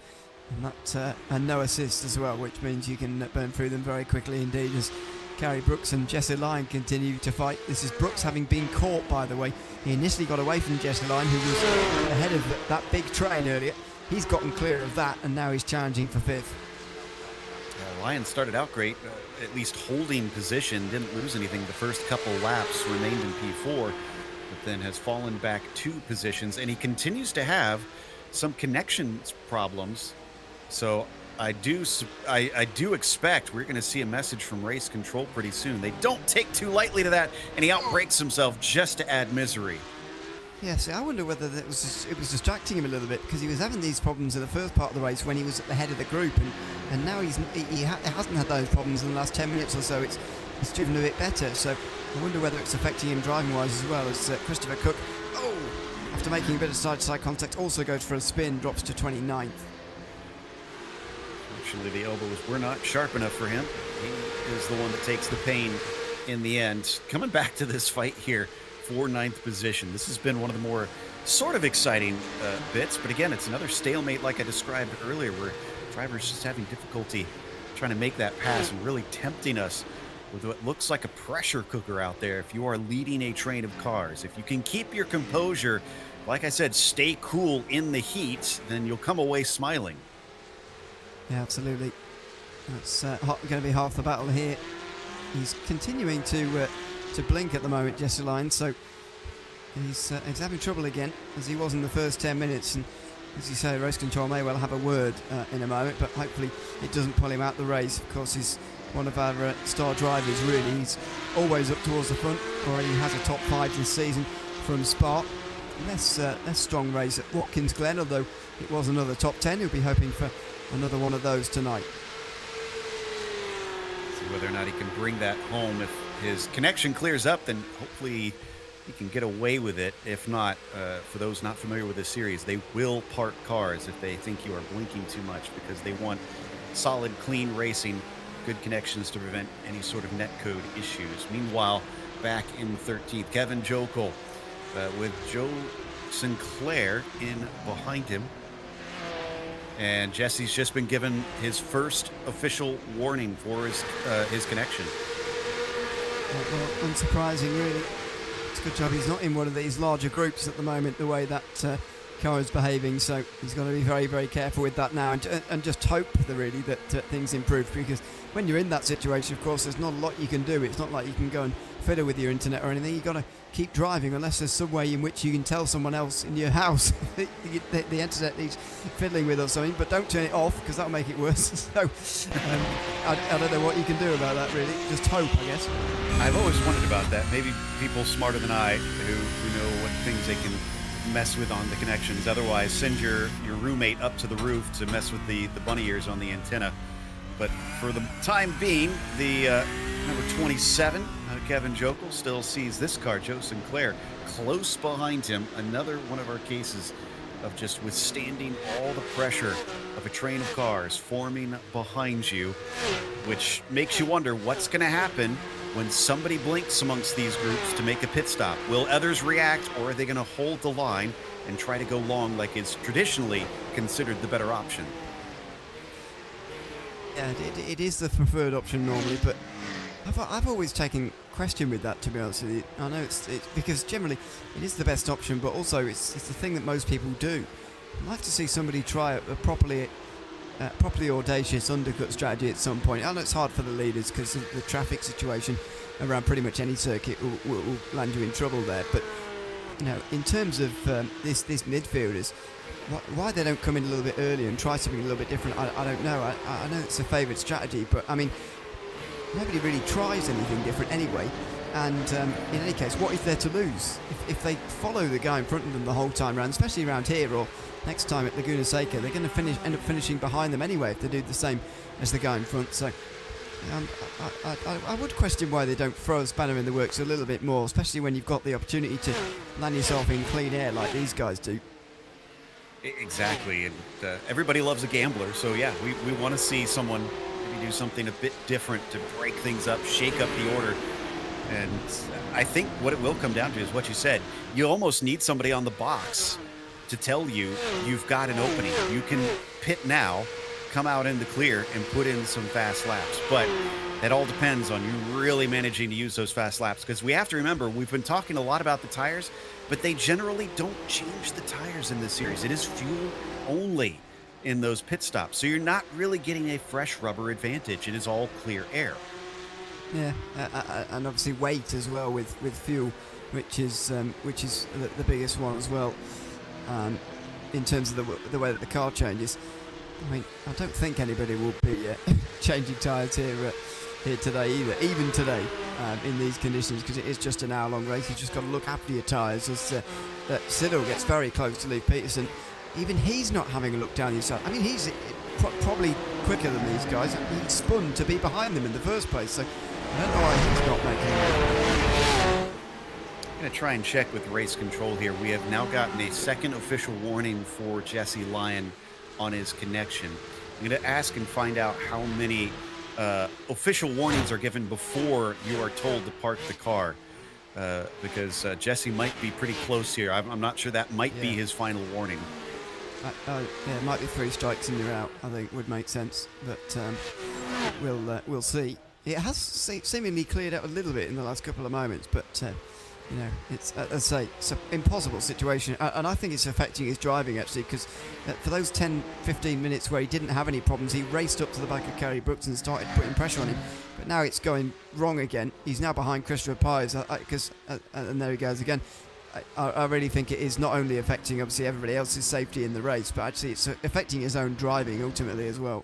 B: and no assist as well, which means you can burn through them very quickly indeed. As Gary Brooks and Jesse Lyon continue to fight. This is Brooks having been caught, by the way. He initially got away from Jesse Lyon, who was ahead of that big train earlier. He's gotten clear of that, and now he's challenging for 5th.
A: Lyon started out great, at least holding position, didn't lose anything the first couple laps, remained in P4, but then has fallen back 2 positions, and he continues to have some connections problems. So I do expect we're going to see a message from race control pretty soon. They don't take too lightly to that, and he outbrakes himself just to add misery.
B: Yeah, see, I wonder whether it was distracting him a little bit, because he was having these problems in the first part of the race when he was at the head of the group, and now he hasn't had those problems in the last 10 minutes or so. It's driven a bit better, so I wonder whether it's affecting him driving-wise as well, as Christopher Cook, after making a bit of side-to-side contact, also goes for a spin, drops to 29th.
A: Actually, the elbows were not sharp enough for him. He is the one that takes the pain in the end. Coming back to this fight here for 9th position. This has been one of the more sort of exciting bits, but again, it's another stalemate like I described earlier, where drivers just having difficulty trying to make that pass and really tempting us with what looks like a pressure cooker out there if you are leading a train of cars. If you can keep your composure, like I said, stay cool in the heat, then you'll come away smiling.
B: Yeah, absolutely. That's going to be half the battle here. He's continuing to blink at the moment, Jesse Lyon, so he's having trouble again, as he was in the first 10 minutes, and as you say, race control may well have a word in a moment, but hopefully it doesn't pull him out the race. Of course, he's one of our star drivers, really. He's always up towards the front, already has a top 5 this season from Spa. Less strong race at Watkins Glen, although it was another top 10. He'll be hoping for another one of those tonight.
A: See whether or not he can bring that home. If his connection clears up, then hopefully he can get away with it. If not, for those not familiar with this series, they will park cars if they think you are blinking too much, because they want solid, clean racing, good connections to prevent any sort of netcode issues. Meanwhile, back in 13th, Kevin Jokel with Joe Sinclair in behind him. And Jesse's just been given his first official warning for his connection.
B: Well, unsurprising, really. It's a good job he's not in one of these larger groups at the moment, the way that car is behaving, so he's got to be very, very careful with that now, and just hope that things improve, because when you're in that situation, of course, there's not a lot you can do. It's not like you can go and fiddle with your internet or anything. You've got to keep driving, unless there's some way in which you can tell someone else in your house the internet needs fiddling with or something, but don't turn it off, because that'll make it worse. So I don't know what you can do about that, really. Just hope, I guess.
A: I've always wondered about that. Maybe people smarter than I who know what things they can mess with on the connections. Otherwise, send your roommate up to the roof to mess with the bunny ears on the antenna. But for the time being, the number 27, Kevin Jokel, still sees this car, Joe Sinclair, close behind him. Another one of our cases of just withstanding all the pressure of a train of cars forming behind you, which makes you wonder what's going to happen when somebody blinks amongst these groups to make a pit stop. Will others react, or are they going to hold the line and try to go long like is traditionally considered the better option?
B: Yeah, it is the preferred option normally, but I've always taken question with that, to be honest with you. I know it's because generally it is the best option, but also it's the thing that most people do. I'd like to see somebody try a properly audacious undercut strategy at some point. I know it's hard for the leaders because the traffic situation around pretty much any circuit will land you in trouble there. But in terms of this midfielders, why they don't come in a little bit earlier and try something a little bit different, I don't know. I know it's a favoured strategy, but I mean, nobody really tries anything different anyway. And in any case, what is there to lose? If they follow the guy in front of them the whole time round, especially around here or next time at Laguna Seca, they're going to end up finishing behind them anyway if they do the same as the guy in front. So I would question why they don't throw a spanner in the works a little bit more, especially when you've got the opportunity to land yourself in clean air like these guys do.
A: Exactly, and everybody loves a gambler, so yeah, we want to see someone maybe do something a bit different to break things up, shake up the order. And I think what it will come down to is what you said. You almost need somebody on the box to tell you you've got an opening. You can pit now, come out in the clear, and put in some fast laps. But that all depends on you really managing to use those fast laps, because we have to remember, we've been talking a lot about the tires, but they generally don't change the tires in this series. It is fuel only in those pit stops. So you're not really getting a fresh rubber advantage. It is all clear air.
B: Yeah, and obviously weight as well with fuel, which is the biggest one as well, in terms of the way that the car changes. I mean, I don't think anybody will be changing tyres here today either, even today, in these conditions, because it is just an hour-long race. You've just got to look after your tyres as Siddle gets very close to Lee Peterson. Even he's not having a look down his side. I mean, he's probably quicker than these guys. He spun to be behind them in the first place, so I don't know why he's not making it.
A: I'm going to try and check with race control here. We have now gotten a second official warning for Jesse Lyon on his connection. I'm going to ask and find out how many official warnings are given before you are told to park the car, because Jesse might be pretty close here. I'm not sure that might be his final warning.
B: Yeah, it might be 3 strikes and you're out, I think would make sense, but we'll see. It has seemingly cleared out a little bit in the last couple of moments, but it's, as I say, it's an impossible situation, and I think it's affecting his driving actually, because for those 10-15 minutes where he didn't have any problems, he raced up to the back of Kerry Brooks and started putting pressure on him, but now it's going wrong again. He's now behind Christopher Pies, and there he goes again. I really think it is not only affecting obviously everybody else's safety in the race, but actually it's affecting his own driving ultimately as well.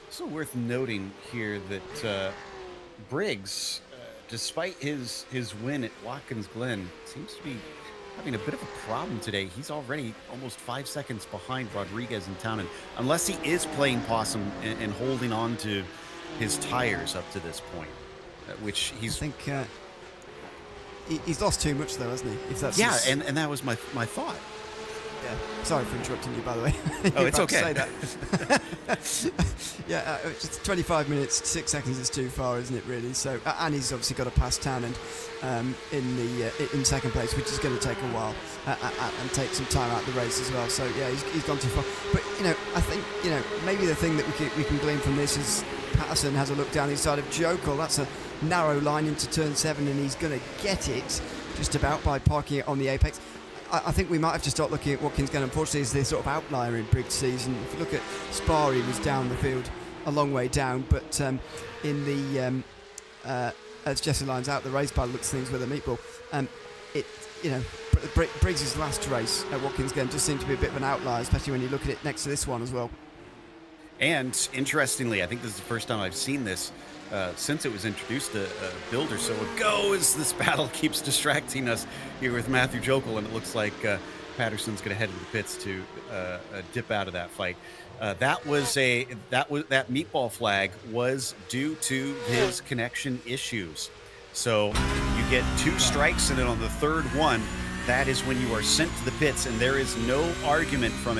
A: Also worth noting here that Briggs, despite his win at Watkins Glen, seems to be having a bit of a problem today. He's already almost 5 seconds behind Rodriguez and Townend, unless he is playing possum and holding on to his tires up to this point, which he's...
B: I think he's lost too much though, hasn't he? If that's
A: and that was my thought.
B: Yeah. Sorry for interrupting you, by the way.
A: Oh, it's okay.
B: Say that. Just 25 minutes, 6 seconds is too far, isn't it? Really. So, and he's obviously got to pass Townend in second place, which is going to take a while and take some time out of the race as well. So yeah, he's gone too far. But I think maybe the thing that we can glean from this is Patterson has a look down the side of Jokel. That's a narrow line into turn 7, and he's going to get it just about by parking it on the apex. I think we might have to start looking at Watkins Glen. Unfortunately, is the sort of outlier in Briggs' season. If you look at Spa, he was down the field a long way down, but in the as Jesse Lyon's out the race by the looks of things with a meatball, Briggs' last race at Watkins Glen just seemed to be a bit of an outlier, especially when you look at it next to this one as well.
A: And interestingly, I think this is the first time I've seen this since it was introduced a build or so ago, as this battle keeps distracting us here with Matthew Jokel, and it looks like Patterson's going to head to the pits to dip out of that fight. That meatball flag was due to his connection issues. So you get 2 strikes, and then on the third one, that is when you are sent to the pits, and there is no argument from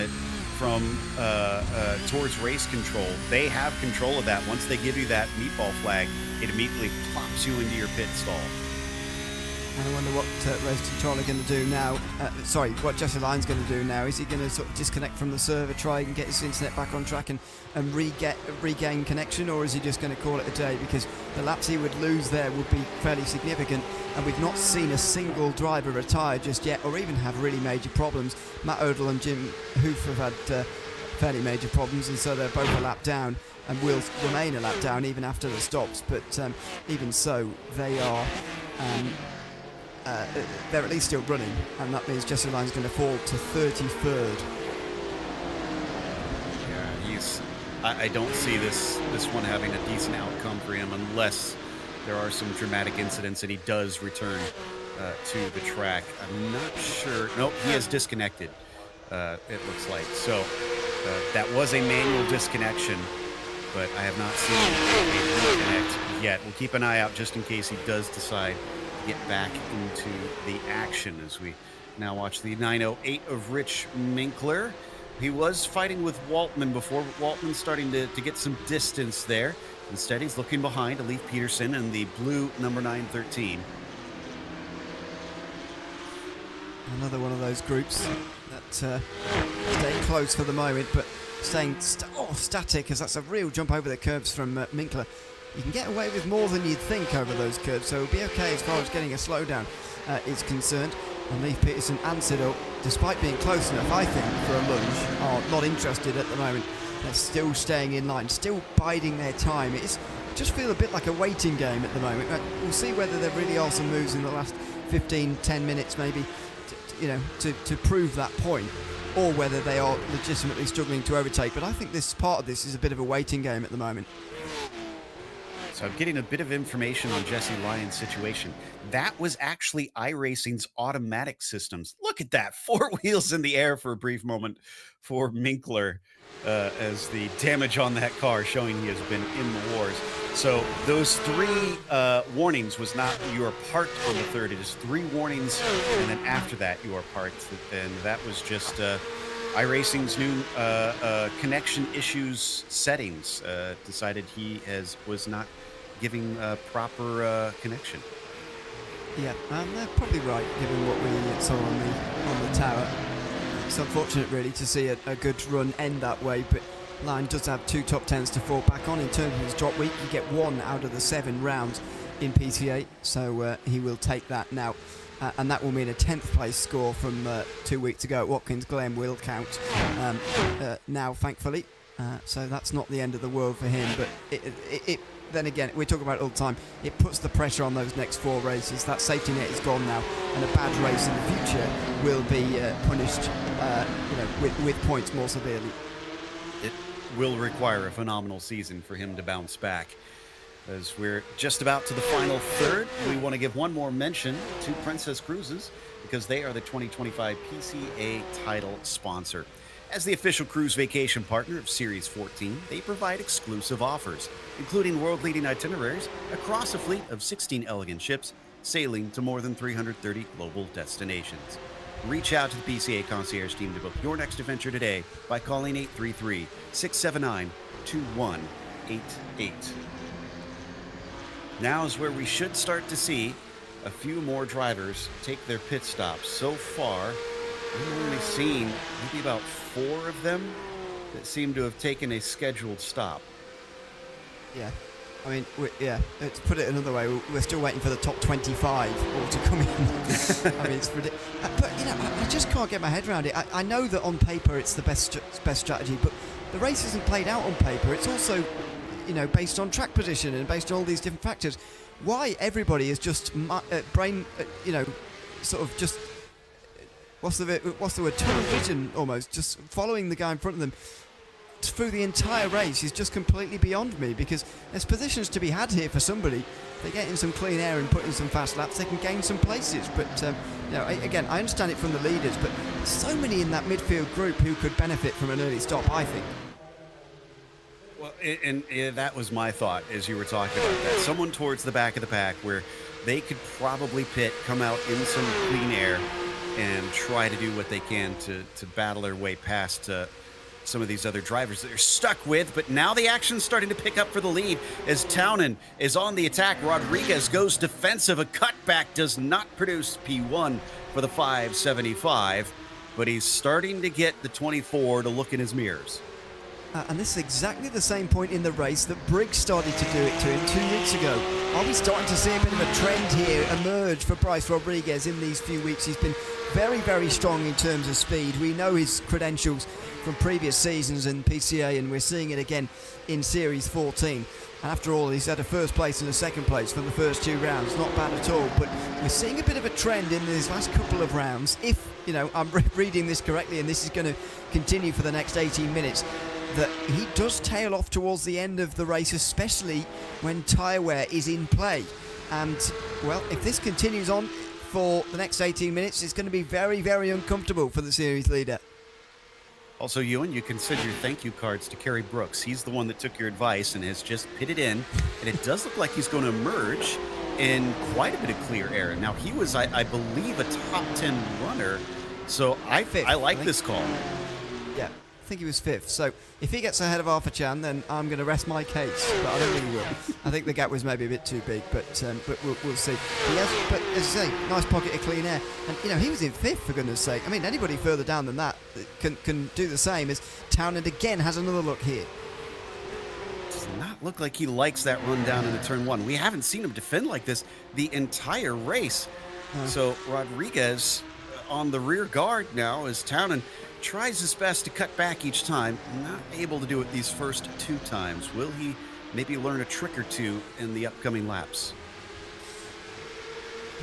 A: towards race control. They have control of that. Once they give you that meatball flag, it immediately plops you into your pit stall.
B: I wonder what Race Control are going to do now. What Jesse Lyon's going to do now. Is he going to sort of disconnect from the server, try and get his internet back on track and regain connection, or is he just going to call it a day? Because the laps he would lose there would be fairly significant, and we've not seen a single driver retire just yet, or even have really major problems. Matt Odell and Jim Hoof have had fairly major problems, and so they're both a lap down and will remain a lap down even after the stops. But even so, they are they're at least still running, and that means Jesse Lyon's going to fall to 33rd.
A: Yeah, I don't see this one having a decent outcome for him unless there are some dramatic incidents and he does return to the track. I'm not sure. Nope, he is disconnected, it looks like. So that was a manual disconnection, but I have not seen a reconnect yet. We'll keep an eye out just in case he does decide to get back into the action as we now watch the 908 of Rich Minkler. He was fighting with Waltman before, but Waltman's starting to get some distance there. Instead, he's looking behind to Leif Peterson and the blue number 913.
B: Another one of those groups that stay close for the moment, but staying static, as that's a real jump over the curves from Minkler. You can get away with more than you'd think over those curves, so it'll be okay as far as getting a slowdown is concerned. And Leif Peterson answered up, despite being close enough, I think, for a lunge, are not interested at the moment. They're still staying in line, still biding their time. It's just feel a bit like a waiting game at the moment. We'll see whether there really are some moves in the last 15-10 minutes maybe to prove that point, or whether they are legitimately struggling to overtake. But I think this part of this is a bit of a waiting game at the moment.
A: So I'm getting a bit of information on Jesse Lyon's situation. That was actually iRacing's automatic systems. Look at that, 4 wheels in the air for a brief moment for Minkler, as the damage on that car showing he has been in the wars. So those 3 warnings was not you are parked on the third. It is 3 warnings, and then after that you are parked. And that was just iRacing's new connection issues settings. Decided he was not giving proper connection.
B: Yeah, they're probably right, given what we saw on the tower. It's unfortunate, really, to see a good run end that way, but Lyon does have 2 top 10s to fall back on. In terms of his drop week, you get 1 out of the 7 rounds in PCA, so he will take that now. And that will mean a 10th place score from 2 weeks ago at Watkins Glen will count now, thankfully. So that's not the end of the world for him, but it then again, we talk about it all the time, it puts the pressure on those next 4 races. That safety net is gone now, and a bad race in the future will be punished with points more severely.
A: It will require a phenomenal season for him to bounce back. As we're just about to the final third, we want to give one more mention to Princess Cruises, because they are the 2025 PCA title sponsor. As the official cruise vacation partner of Series 14, they provide exclusive offers, including world-leading itineraries across a fleet of 16 elegant ships, sailing to more than 330 global destinations. Reach out to the PCA concierge team to book your next adventure today by calling 833-679-2188. Now is where we should start to see a few more drivers take their pit stops. So far, we've only seen maybe about 4 of them that seem to have taken a scheduled stop.
B: Yeah, I mean, let's put it another way. We're still waiting for the top 25 all to come in. I mean, it's ridiculous. But, I just can't get my head around it. I know that on paper it's the best strategy, but the race isn't played out on paper. It's also, based on track position and based on all these different factors. Why everybody is just sort of just, what's the word, tunnel vision almost, just following the guy in front of them through the entire race is just completely beyond me, because there's positions to be had here for somebody. They get in some clean air and put in some fast laps, they can gain some places. But again, I understand it from the leaders, but there's so many in that midfield group who could benefit from an early stop, I think.
A: Well, and that was my thought as you were talking about that. Someone towards the back of the pack where they could probably come out in some clean air and try to do what they can to battle their way past some of these other drivers that they're stuck with. But now the action's starting to pick up for the lead as Townend is on the attack. Rodriguez goes defensive. A cutback does not produce P1 for the 575, but he's starting to get the 24 to look in his mirrors.
B: And this is exactly the same point in the race that Briggs started to do it to him 2 weeks ago. Are we starting to see a bit of a trend here emerge for Bryce Rodriguez in these few weeks? He's been very, very strong in terms of speed. We know his credentials from previous seasons in PCA, and we're seeing it again in Series 14. And after all, he's had a first place and a second place from the first 2 rounds. Not bad at all, but we're seeing a bit of a trend in these last couple of rounds. If, I'm reading this correctly, and this is going to continue for the next 18 minutes, that he does tail off towards the end of the race, especially when tyre wear is in play. And, well, if this continues on for the next 18 minutes, it's going to be very, very uncomfortable for the series leader.
A: Also, Ewan, you can send your thank you cards to Kerry Brooks. He's the one that took your advice and has just pitted in. And it does look like he's going to emerge in quite a bit of clear air. Now, he was, I believe, a top 10 runner. So I like this call.
B: Yeah, I think he was 5th. So if he gets ahead of Arthur Chan, then I'm going to rest my case. But I don't think he will. I think the gap was maybe a bit too big, but we'll see. But as I say, nice pocket of clean air. And, he was in 5th, for goodness sake. I mean, anybody further down than that can do the same, as Townend again has another look here.
A: Does not look like he likes that run down into turn 1. We haven't seen him defend like this the entire race. So Rodriguez on the rear guard now as Townend tries his best to cut back each time. Not able to do it these first 2 times. Will he maybe learn a trick or two in the upcoming laps?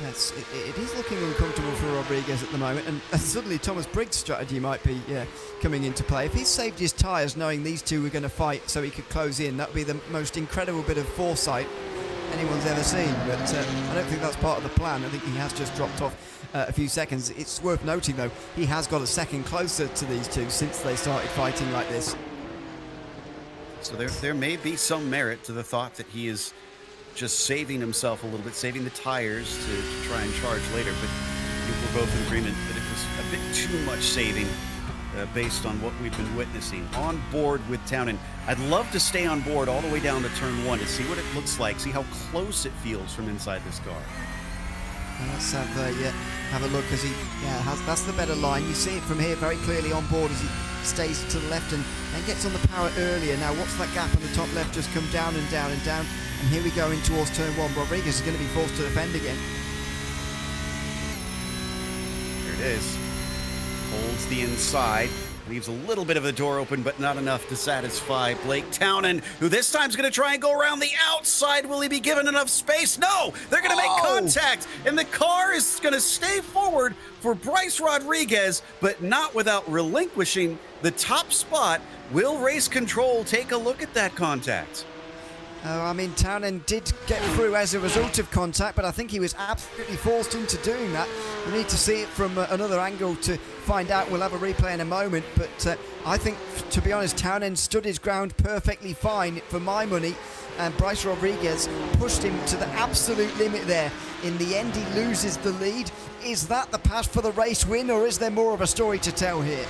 B: Yes, it is looking uncomfortable for Rodriguez at the moment, and suddenly Thomas Briggs' strategy might be coming into play. If he saved his tyres knowing these two were going to fight so he could close in, that would be the most incredible bit of foresight anyone's ever seen. But I don't think that's part of the plan. I think he has just dropped off a few seconds. It's worth noting, though, he has got a second closer to these two since they started fighting like this.
A: So there may be some merit to the thought that he is just saving himself a little bit, saving the tires to try and charge later. But I think we're both in agreement that it was a bit too much saving based on what we've been witnessing. On board with Townend. I'd love to stay on board all the way down to turn 1 to see what it looks like, see how close it feels from inside this car.
B: Well, let's have a look, as that's the better line. You see it from here very clearly on board as he stays to the left and gets on the power earlier. Now watch that gap on the top left just come down and down and down. And here we go in towards turn 1. Rodriguez is going to be forced to defend again.
A: There it is. Holds the inside. Leaves a little bit of the door open, but not enough to satisfy Blake Townend, who this time is going to try and go around the outside. Will he be given enough space? No! They're going to make contact, and the car is going to stay forward for Bryce Rodriguez, but not without relinquishing the top spot. Will Race Control take a look at that contact?
B: Townend did get through as a result of contact, but I think he was absolutely forced into doing that. We need to see it from another angle to find out. We'll have a replay in a moment, but I think, to be honest, Townend stood his ground perfectly fine for my money, and Bryce Rodriguez pushed him to the absolute limit there. In the end, he loses the lead. Is that the path for the race win, or is there more of a story to tell here?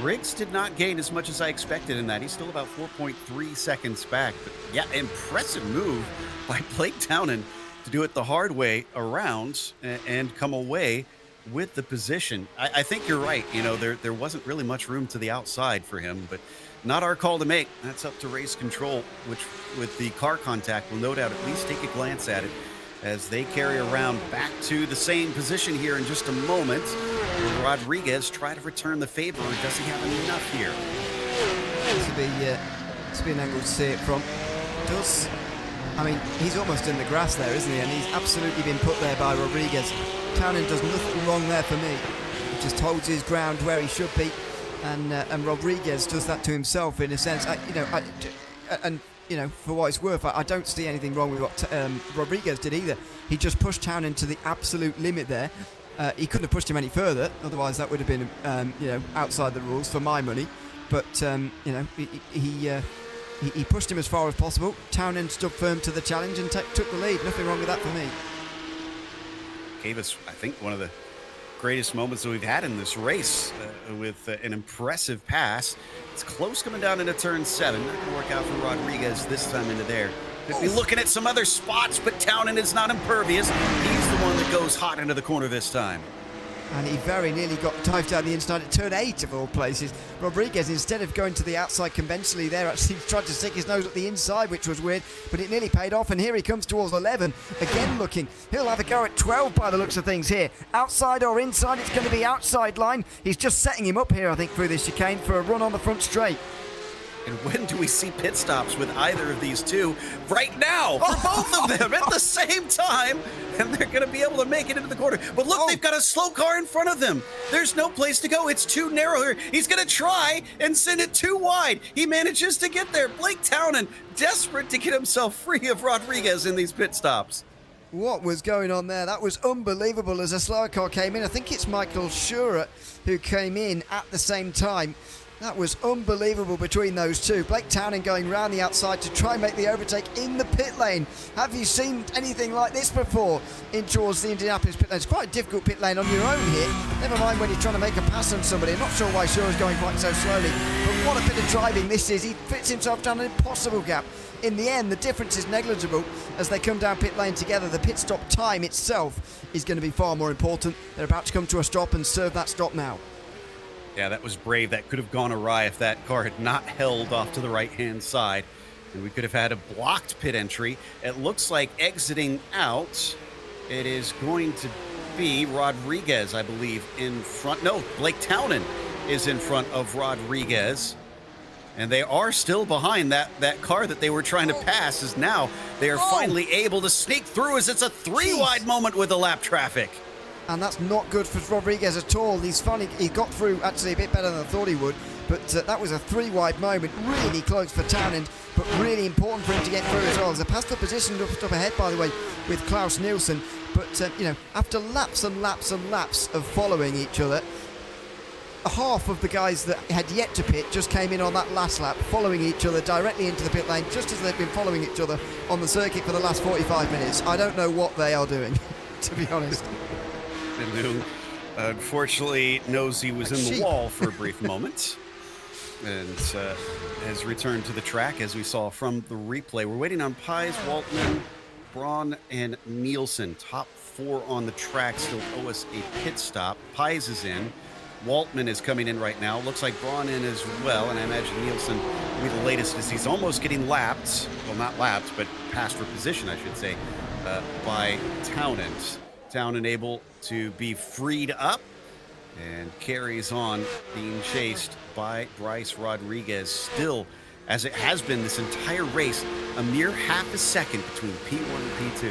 A: Briggs did not gain as much as I expected in that. He's still about 4.3 seconds back. But yeah, impressive move by Blake Townend to do it the hard way around and come away with the position. I think you're right. There wasn't really much room to the outside for him, but not our call to make. That's up to Race Control, which with the car contact will no doubt at least take a glance at it as they carry around back to the same position here in just a moment. Will Rodriguez try to return the favor, or does he have enough here?
B: This will be an angle to see it from. He's almost in the grass there, isn't he? And he's absolutely been put there by Rodriguez. Townend does nothing wrong there for me. He just holds his ground where he should be, and Rodriguez does that to himself in a sense. For what it's worth, I don't see anything wrong with what Rodriguez did either. He just pushed Townend to the absolute limit there. He couldn't have pushed him any further, otherwise that would have been, outside the rules for my money. But he pushed him as far as possible. Townend stood firm to the challenge and took the lead. Nothing wrong with that for me.
A: Gave us, I think, one of the greatest moments that we've had in this race with an impressive pass. It's close coming down into turn 7. Not going to work out for Rodriguez this time into there. Could be looking at some other spots, but Townend is not impervious. He's the one that goes hot into the corner this time.
B: And he very nearly got dived down the inside at turn 8 of all places. Rodriguez, instead of going to the outside conventionally there, actually tried to stick his nose at the inside, which was weird, but it nearly paid off. And here he comes towards 11, again looking. He'll have a go at 12 by the looks of things here. Outside or inside, it's going to be outside line. He's just setting him up here, I think, through this chicane for a run on the front straight.
A: And when do we see pit stops with either of these two? Right now, for both of them at the same time, and they're going to be able to make it into the corner. But look, they've got a slow car in front of them. There's no place to go. It's too narrow here. He's going to try and send it too wide. He manages to get there. Blake Townend, desperate to get himself free of Rodriguez in these pit stops.
B: What was going on there? That was unbelievable as a slower car came in. I think it's Michael Schurer who came in at the same time. That was unbelievable between those two. Blake Townend going round the outside to try and make the overtake in the pit lane. Have you seen anything like this before in towards the Indianapolis pit lane? It's quite a difficult pit lane on your own here. Never mind when you're trying to make a pass on somebody. I'm not sure why Shur's going quite so slowly, but what a bit of driving this is. He fits himself down an impossible gap. In the end, the difference is negligible as they come down pit lane together. The pit stop time itself is going to be far more important. They're about to come to a stop and serve that stop now.
A: Yeah, that was brave. That could have gone awry if that car had not held off to the right-hand side. And we could have had a blocked pit entry. It looks like exiting out, it is going to be Rodriguez, I believe, in front. No, Blake Townend is in front of Rodriguez. And they are still behind that car that they were trying to pass, as now they are finally able to sneak through as it's a 3-wide moment with the lap traffic.
B: And that's not good for Rodriguez at all. He got through actually a bit better than I thought he would, but that was a 3-wide moment, really close for Townend, but really important for him to get through as well. There's a past position up ahead, by the way, with Klaus Nielsen, but after laps and laps and laps of following each other, half of the guys that had yet to pit just came in on that last lap, following each other directly into the pit lane, just as they've been following each other on the circuit for the last 45 minutes. I don't know what they are doing, to be honest.
A: And who unfortunately knows he was in the wall for a brief moment and has returned to the track, as we saw from the replay. We're waiting on Pies, Waltman, Braun, and Nielsen. Top 4 on the track still owe us a pit stop. Pies is in. Waltman is coming in right now. Looks like Braun in as well, and I imagine Nielsen will be the latest as he's almost getting lapped. Well, not lapped, but passed for position, I should say, by Townend. Townend able to be freed up and carries on, being chased by Bryce Rodriguez. Still, as it has been this entire race, a mere half a second between P1 and P2.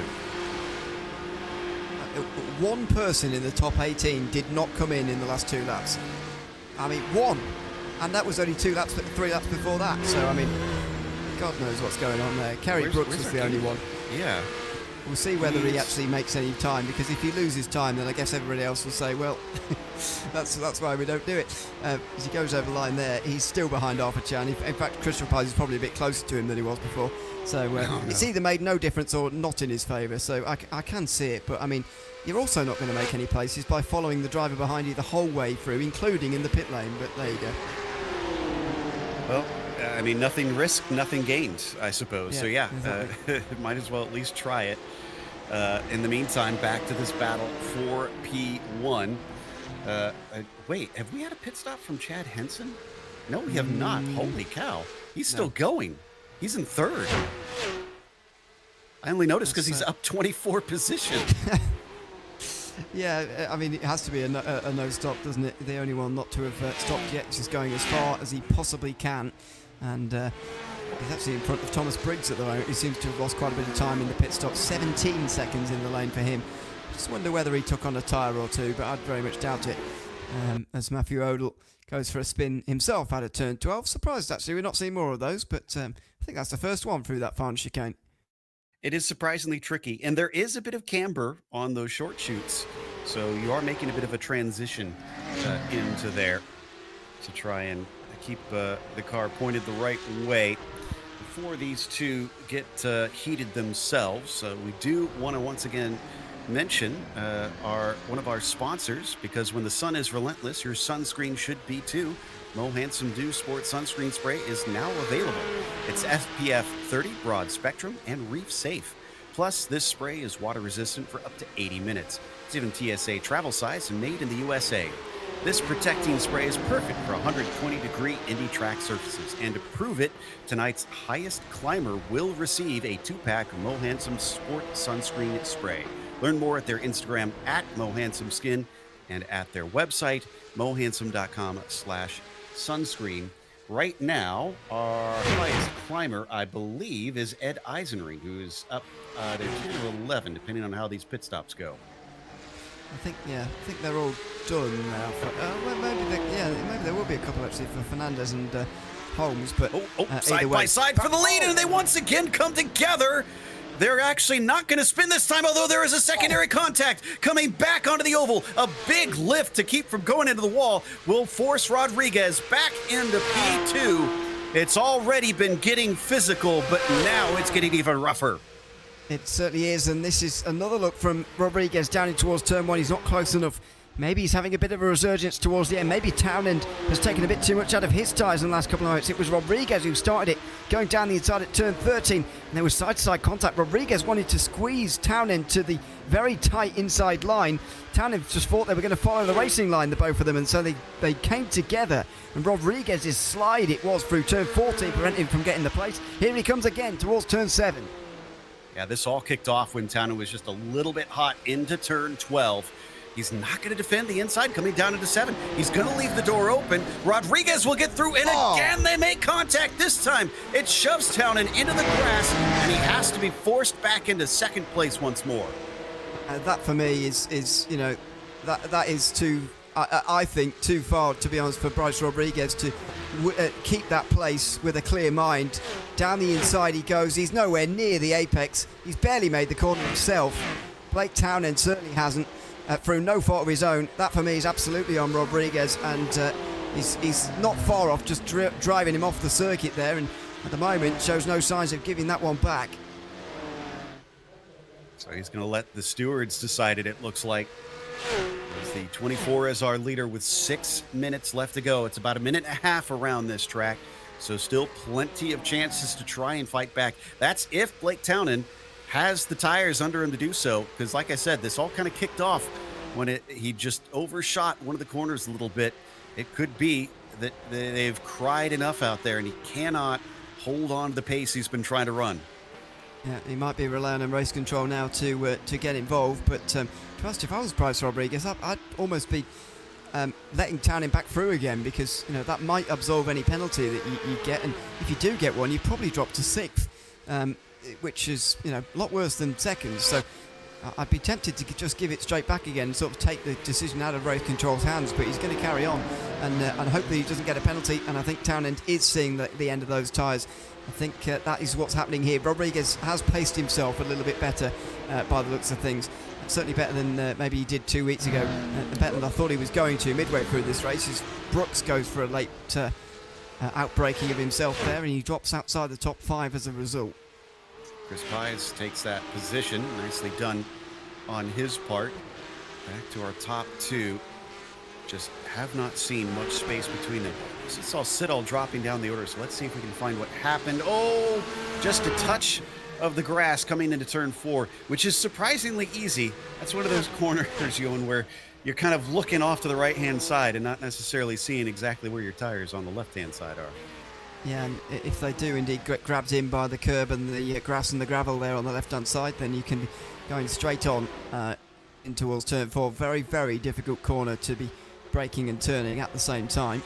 B: One person in the top 18 did not come in the last 2 laps. I mean, one. And that was only 3 laps before that. So, I mean, God knows what's going on there. Kerry Brooks was the only one.
A: Yeah.
B: We'll see whether he actually makes any time, because if he loses time, then I guess everybody else will say, well, that's why we don't do it. As he goes over the line there, he's still behind Arthur Chan. In fact, Christopher Pies is probably a bit closer to him than he was before. So it's either made no difference or not in his favour. So I can see it, but I mean, you're also not going to make any places by following the driver behind you the whole way through, including in the pit lane. But there you go.
A: Well, I mean, nothing risked, nothing gained, I suppose.
B: Yeah,
A: so, yeah,
B: exactly.
A: might as well at least try it. In the meantime, back to this battle for P1. Wait, have we had a pit stop from Chad Henson? No, we have not. Holy cow. He's still going. He's in 3rd. I only noticed because he's up 24 positions.
B: Yeah, I mean, it has to be a no stop, doesn't it? The only one not to have stopped yet. He's just going as far as he possibly can. And he's actually in front of Thomas Briggs at the moment. He seems to have lost quite a bit of time in the pit stop. 17 seconds in the lane for him. Just wonder whether he took on a tyre or two, but I'd very much doubt it. As Matthew Odell goes for a spin himself out of turn 12. Surprised, actually. We're not seeing more of those, but I think that's the first one through that final chicane.
A: It is surprisingly tricky, and there is a bit of camber on those short chutes, so you are making a bit of a transition into there to try and keep the car pointed the right way before these two get heated themselves. We do want to once again mention one of our sponsors, because when the sun is relentless, your sunscreen should be too. Mo Handsome Dew Sport Sunscreen Spray is now available. It's SPF 30 broad spectrum and reef safe. Plus, this spray is water resistant for up to 80 minutes. It's even TSA travel size and made in the USA. This protecting spray is perfect for 120-degree Indy track surfaces. And to prove it, tonight's highest climber will receive a 2-pack Mo Handsome Sport Sunscreen Spray. Learn more at their Instagram at MoHandsomeSkin and at their website, mohandsome.com/sunscreen. Right now, our highest climber, I believe, is Ed Eisenring, who is up to 10 or 11, depending on how these pit stops go.
B: I think they're all done now. Maybe there will be a couple actually for Fernandez and Holmes, but
A: side by side for the lead, and they once again come together. They're actually not going to spin this time, although there is a secondary contact coming back onto the oval. A big lift to keep from going into the wall will force Rodriguez back into P2. It's already been getting physical, but now it's getting even rougher.
B: It certainly is, and this is another look from Rodriguez down in towards turn 1. He's not close enough. Maybe he's having a bit of a resurgence towards the end. Maybe Townend has taken a bit too much out of his tyres in the last couple of nights. It was Rodriguez who started it, going down the inside at turn 13, and there was side-to-side contact. Rodriguez wanted to squeeze Townend to the very tight inside line. Townend just thought they were going to follow the racing line, the both of them, and so they came together. And Rodriguez's slide it was through turn 14, preventing him from getting the place. Here he comes again towards turn 7.
A: Yeah, this all kicked off when Townend was just a little bit hot into turn 12. He's not going to defend the inside coming down into 7. He's going to leave the door open. Rodriguez will get through, and again they make contact. This time it shoves Townend into the grass, and he has to be forced back into second place once more.
B: That for me is that is too, I think, too far, to be honest, for Bryce Rodriguez to keep that place with a clear mind. Down the inside he goes. He's nowhere near the apex. He's barely made the corner himself. Blake Townend certainly hasn't. Through no fault of his own. That for me is absolutely on Rodriguez, and he's not far off, just driving him off the circuit there, and at the moment shows no signs of giving that one back.
A: So he's going to let the stewards decide it looks like. There's the 24 as our leader with 6 minutes left to go. It's about a minute and a half around this track, so still plenty of chances to try and fight back. That's if Blake Townend has the tires under him to do so, because like I said, this all kind of kicked off when he just overshot one of the corners a little bit. It could be that they've cried enough out there and he cannot hold on to the pace he's been trying to run.
B: Yeah, he might be relying on race control now to get involved, but trust if I was Bryce Rodriguez, I'd almost be letting Townend back through again, because that might absolve any penalty that you get, and if you do get one, you probably drop to 6th. Which is a lot worse than seconds, so I'd be tempted to just give it straight back again, sort of take the decision out of race control's hands, but he's going to carry on, and hopefully he doesn't get a penalty, and I think Townend is seeing the end of those tyres. I think that is what's happening here. Rodriguez has paced himself a little bit better by the looks of things, certainly better than maybe he did 2 weeks ago, better than I thought he was going to midway through this race, as Brooks goes for a late outbreaking of himself there, and he drops outside the top 5 as a result.
A: Chris Pies takes that position. Nicely done on his part. Back to our top 2. Just have not seen much space between them. Just saw Siddall dropping down the order, so let's see if we can find what happened. Oh, just a touch of the grass coming into turn 4, which is surprisingly easy. That's one of those corners, Ewan, where you're kind of looking off to the right-hand side and not necessarily seeing exactly where your tires on the left-hand side are.
B: Yeah, and if they do indeed get grabbed in by the curb and the grass and the gravel there on the left-hand side, then you can be going straight on in towards turn 4. Very, very difficult corner to be braking and turning at the same time.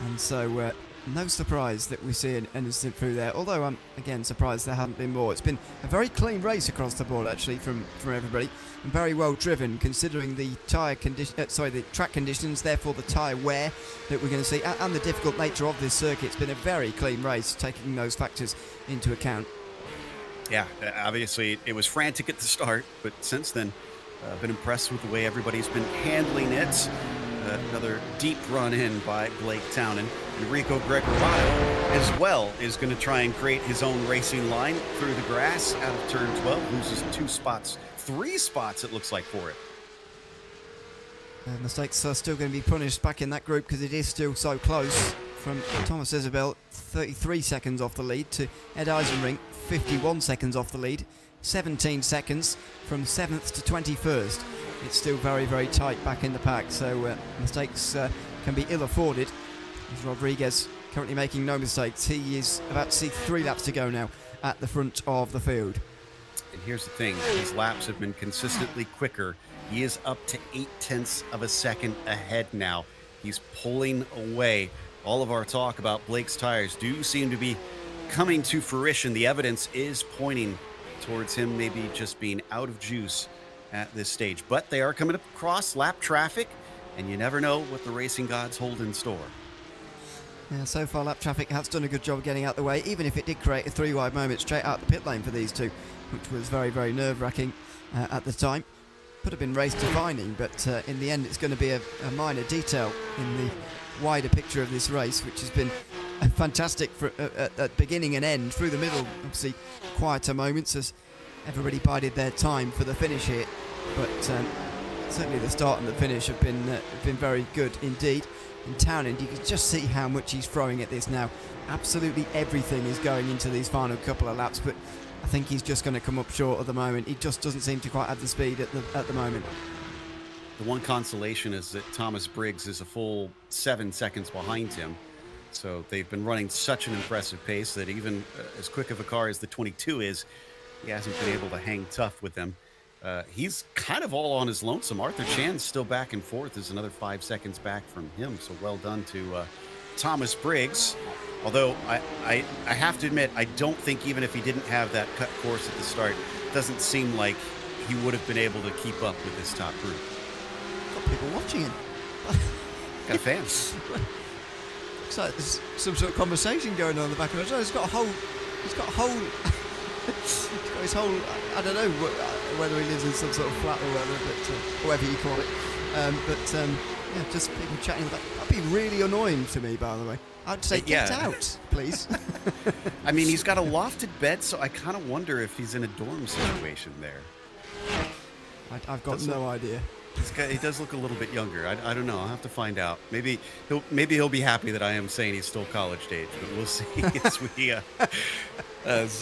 B: And so no surprise that we see an incident through there, although I'm again surprised there haven't been more. It's been a very clean race across the board actually from everybody, and very well driven considering the the track conditions, therefore the tyre wear that we're going to see, and the difficult nature of this circuit. It's been a very clean race, taking those factors into account.
A: Yeah, obviously it was frantic at the start, but since then I've been impressed with the way everybody's been handling it. Another deep run in by Blake Townend. Enrico Gregorato as well is going to try and create his own racing line through the grass out of turn 12. Loses 3 spots it looks like for it.
B: Mistakes are still going to be punished back in that group because it is still so close. From Thomas Isabel, 33 seconds off the lead, to Ed Eisenring, 51 seconds off the lead. 17 seconds from 7th to 21st. It's still very, very tight back in the pack, so mistakes can be ill-afforded. As Rodriguez currently making no mistakes. He is about to see 3 laps to go now at the front of the field.
A: And here's the thing, his laps have been consistently quicker. He is up to 0.8 of a second ahead now. He's pulling away. All of our talk about Blake's tires do seem to be coming to fruition. The evidence is pointing towards him maybe just being out of juice at this stage. But they are coming across lap traffic, and you never know what the racing gods hold in store.
B: Yeah, so far lap traffic has done a good job of getting out the way, even if it did create a 3-wide moment straight out the pit lane for these two, which was very, very nerve-wracking at the time. Could have been race defining, but in the end it's going to be a minor detail in the wider picture of this race, which has been fantastic for, at beginning and end. Through the middle, obviously quieter moments as everybody bided their time for the finish here, but certainly the start and the finish have been very good indeed. In Townend, you can just see how much he's throwing at this now. Absolutely everything is going into these final couple of laps, but I think he's just going to come up short at the moment. He just doesn't seem to quite have the speed at the moment.
A: The one consolation is that Thomas Briggs is a full 7 seconds behind him. So they've been running such an impressive pace that even as quick of a car as the 22 is, he hasn't been able to hang tough with them. He's kind of all on his lonesome. Arthur Chan's still back and forth, is another 5 seconds back from him. So well done to Thomas Briggs. Although I have to admit, I don't think even if he didn't have that cut course at the start, it doesn't seem like he would have been able to keep up with this top group.
B: Got people watching him.
A: Got fans.
B: Looks like there's some sort of conversation going on in the back of the show. He's got his whole, I don't know whether he lives in some sort of flat or whatever, but whatever you call it. Yeah, just people chatting about. That'd be really annoying to me, by the way. I'd say, get out, please.
A: I mean, he's got a lofted bed, so I kind of wonder if he's in a dorm situation there.
B: I've got no idea.
A: He does look a little bit younger. I don't know. I'll have to find out. Maybe he'll be happy that I am saying he's still college age, but we'll see as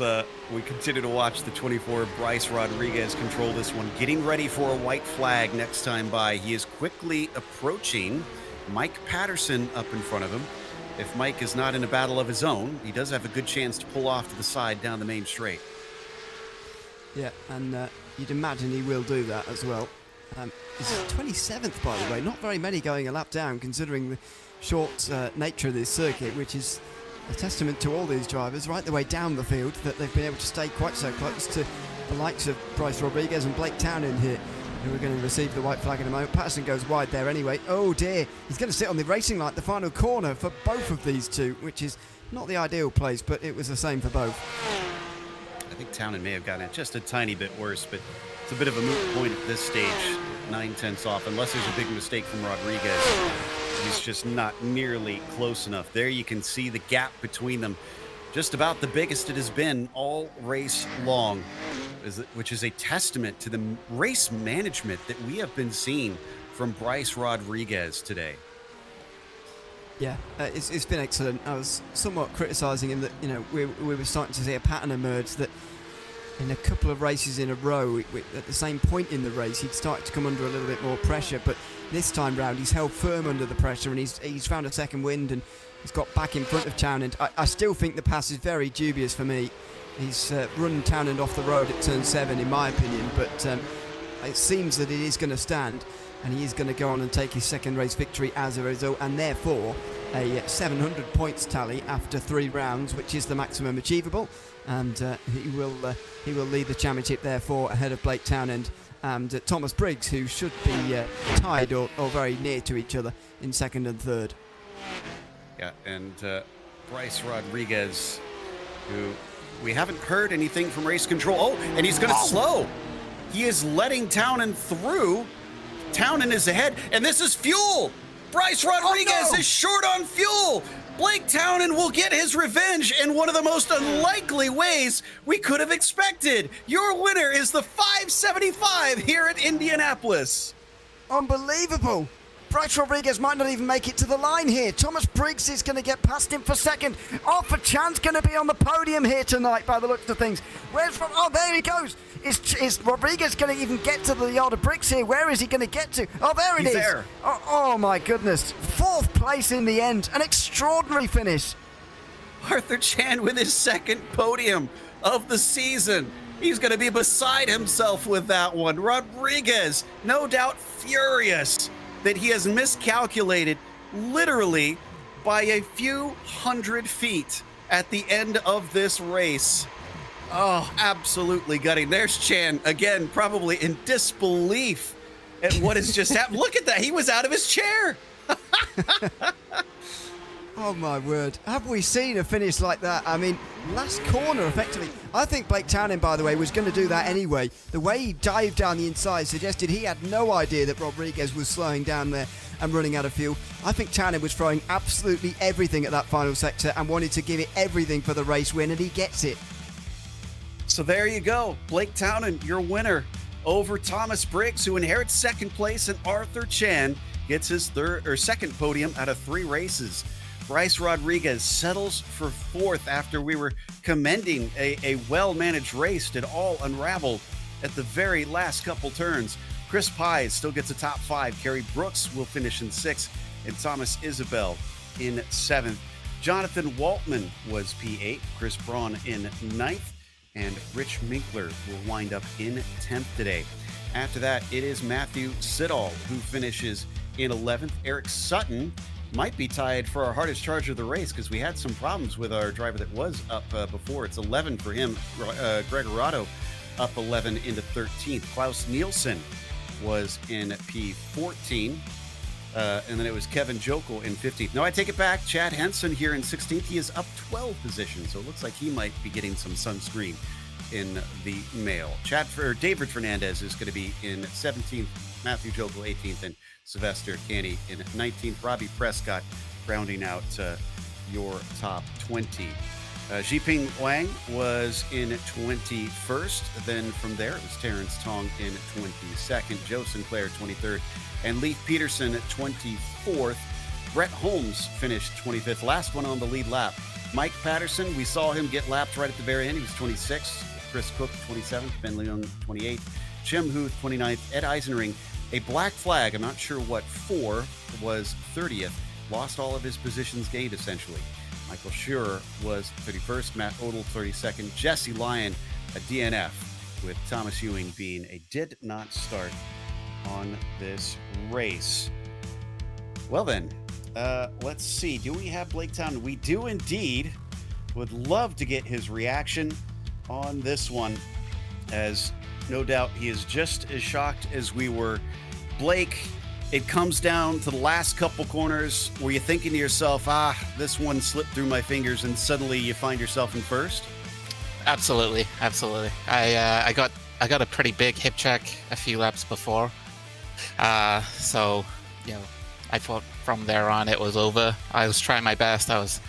A: we continue to watch the 24 Bryce Rodriguez control this one, getting ready for a white flag next time by. He is quickly approaching Mike Patterson up in front of him. If Mike is not in a battle of his own, he does have a good chance to pull off to the side down the main straight.
B: Yeah, and you'd imagine he will do that as well. He's 27th, by the way. Not very many going a lap down, considering the short nature of this circuit, which is a testament to all these drivers right the way down the field, that they've been able to stay quite so close to the likes of Bryce Rodriguez and Blake Townend here, who are going to receive the white flag in a moment. Patterson goes wide there anyway. Oh dear, he's going to sit on the racing light, the final corner for both of these two, which is not the ideal place, but it was the same for both.
A: I think Townend may have gotten it just a tiny bit worse, but it's a bit of a moot point at this stage. 9/10 off, unless there's a big mistake from Rodriguez. He's just not nearly close enough. There you can see the gap between them, just about the biggest it has been all race long, which is a testament to the race management that we have been seeing from Bryce Rodriguez today.
B: Yeah, it's been excellent. I was somewhat criticising him that, you know, we were starting to see a pattern emerge that in a couple of races in a row, at the same point in the race, he'd started to come under a little bit more pressure, but this time round he's held firm under the pressure, and he's found a second wind, and he's got back in front of Townend. I still think the pass is very dubious for me. He's run Townend off the road at turn 7 in my opinion, but it seems that it is going to stand, and he is going to go on and take his second race victory as a result, and therefore a 700 points tally after 3 rounds, which is the maximum achievable, and he will lead the championship therefore ahead of Blake Townend and Thomas Briggs, who should be tied or very near to each other in second and third.
A: Yeah, and Bryce Rodriguez, who we haven't heard anything from race control. Oh, and he's going to slow. He is letting Townend through. Townend is ahead, and this is fuel. Bryce Rodriguez
B: Oh, no!
A: is short on fuel. Blake Townend will get his revenge in one of the most unlikely ways we could have expected. Your winner is the 575 here at Indianapolis.
B: Unbelievable. Bryce Rodriguez might not even make it to the line here. Thomas Briggs is going to get past him for second. Arthur Chan's going to be on the podium here tonight by the looks of things. Oh, there he goes. Is Rodriguez going to even get to the yard of Briggs here? Where is he going to get to? Oh, there it is.
A: There.
B: Oh, my goodness. Fourth place in the end. An extraordinary finish.
A: Arthur Chan with his second podium of the season. He's going to be beside himself with that one. Rodriguez, no doubt furious that he has miscalculated literally by a few hundred feet at the end of this race. Oh, absolutely gutting. There's Chan again, probably in disbelief at what has just happened. Look at that. He was out of his chair.
B: Oh, my word. Have we seen a finish like that? I mean, last corner, effectively. I think Blake Townend, by the way, was going to do that anyway. The way he dived down the inside suggested he had no idea that Rodriguez was slowing down there and running out of fuel. I think Townend was throwing absolutely everything at that final sector and wanted to give it everything for the race win, and he gets it.
A: So there you go. Blake Townend, your winner over Thomas Briggs, who inherits second place, and Arthur Chan gets his second podium out of 3 races. Bryce Rodriguez settles for fourth after we were commending a well-managed race. It all unraveled at the very last couple turns. Chris Pies still gets a top 5. Kerry Brooks will finish in 6th, and Thomas Isabel in 7th. Jonathan Waltman was P8, Chris Braun in 9th, and Rich Minkler will wind up in 10th today. After that, it is Matthew Siddall who finishes in 11th. Eric Sutton might be tied for our hardest charge of the race because we had some problems with our driver that was up before. It's 11 for him. Gregorato up 11 into 13th. Klaus Nielsen was in P14. And then it was Kevin Jokel in 15th. No, I take it back. Chad Henson here in 16th. He is up 12 positions, so it looks like he might be getting some sunscreen in the mail. David Fernandez is going to be in 17th. Matthew Jokel 18th, and Sylvester Canny in 19th. Robbie Prescott rounding out your top 20. Jiping Wang was in 21st. Then from there, it was Terrence Tong in 22nd. Joe Sinclair 23rd. And Leif Peterson at 24th. Brett Holmes finished 25th. Last one on the lead lap. Mike Patterson, we saw him get lapped right at the very end. He was 26th. Chris Cook 27th. Ben Leung 28th. Jim Huth 29th. Ed Eisenring, a black flag, I'm not sure what for, was 30th. Lost all of his positions gained, essentially. Michael Schurer was 31st. Matt Odell 32nd. Jesse Lyon, a DNF, with Thomas Ewing being a did not start on this race. Well then, let's see. Do we have Blake Townend? We do indeed. Would love to get his reaction on this one, as no doubt he is just as shocked as we were. Blake, it comes down to the last couple corners. Were you thinking to yourself, this one slipped through my fingers, and suddenly you find yourself in first?
C: Absolutely. I got a pretty big hip check a few laps before. So, I thought from there on it was over. I was trying my best. I was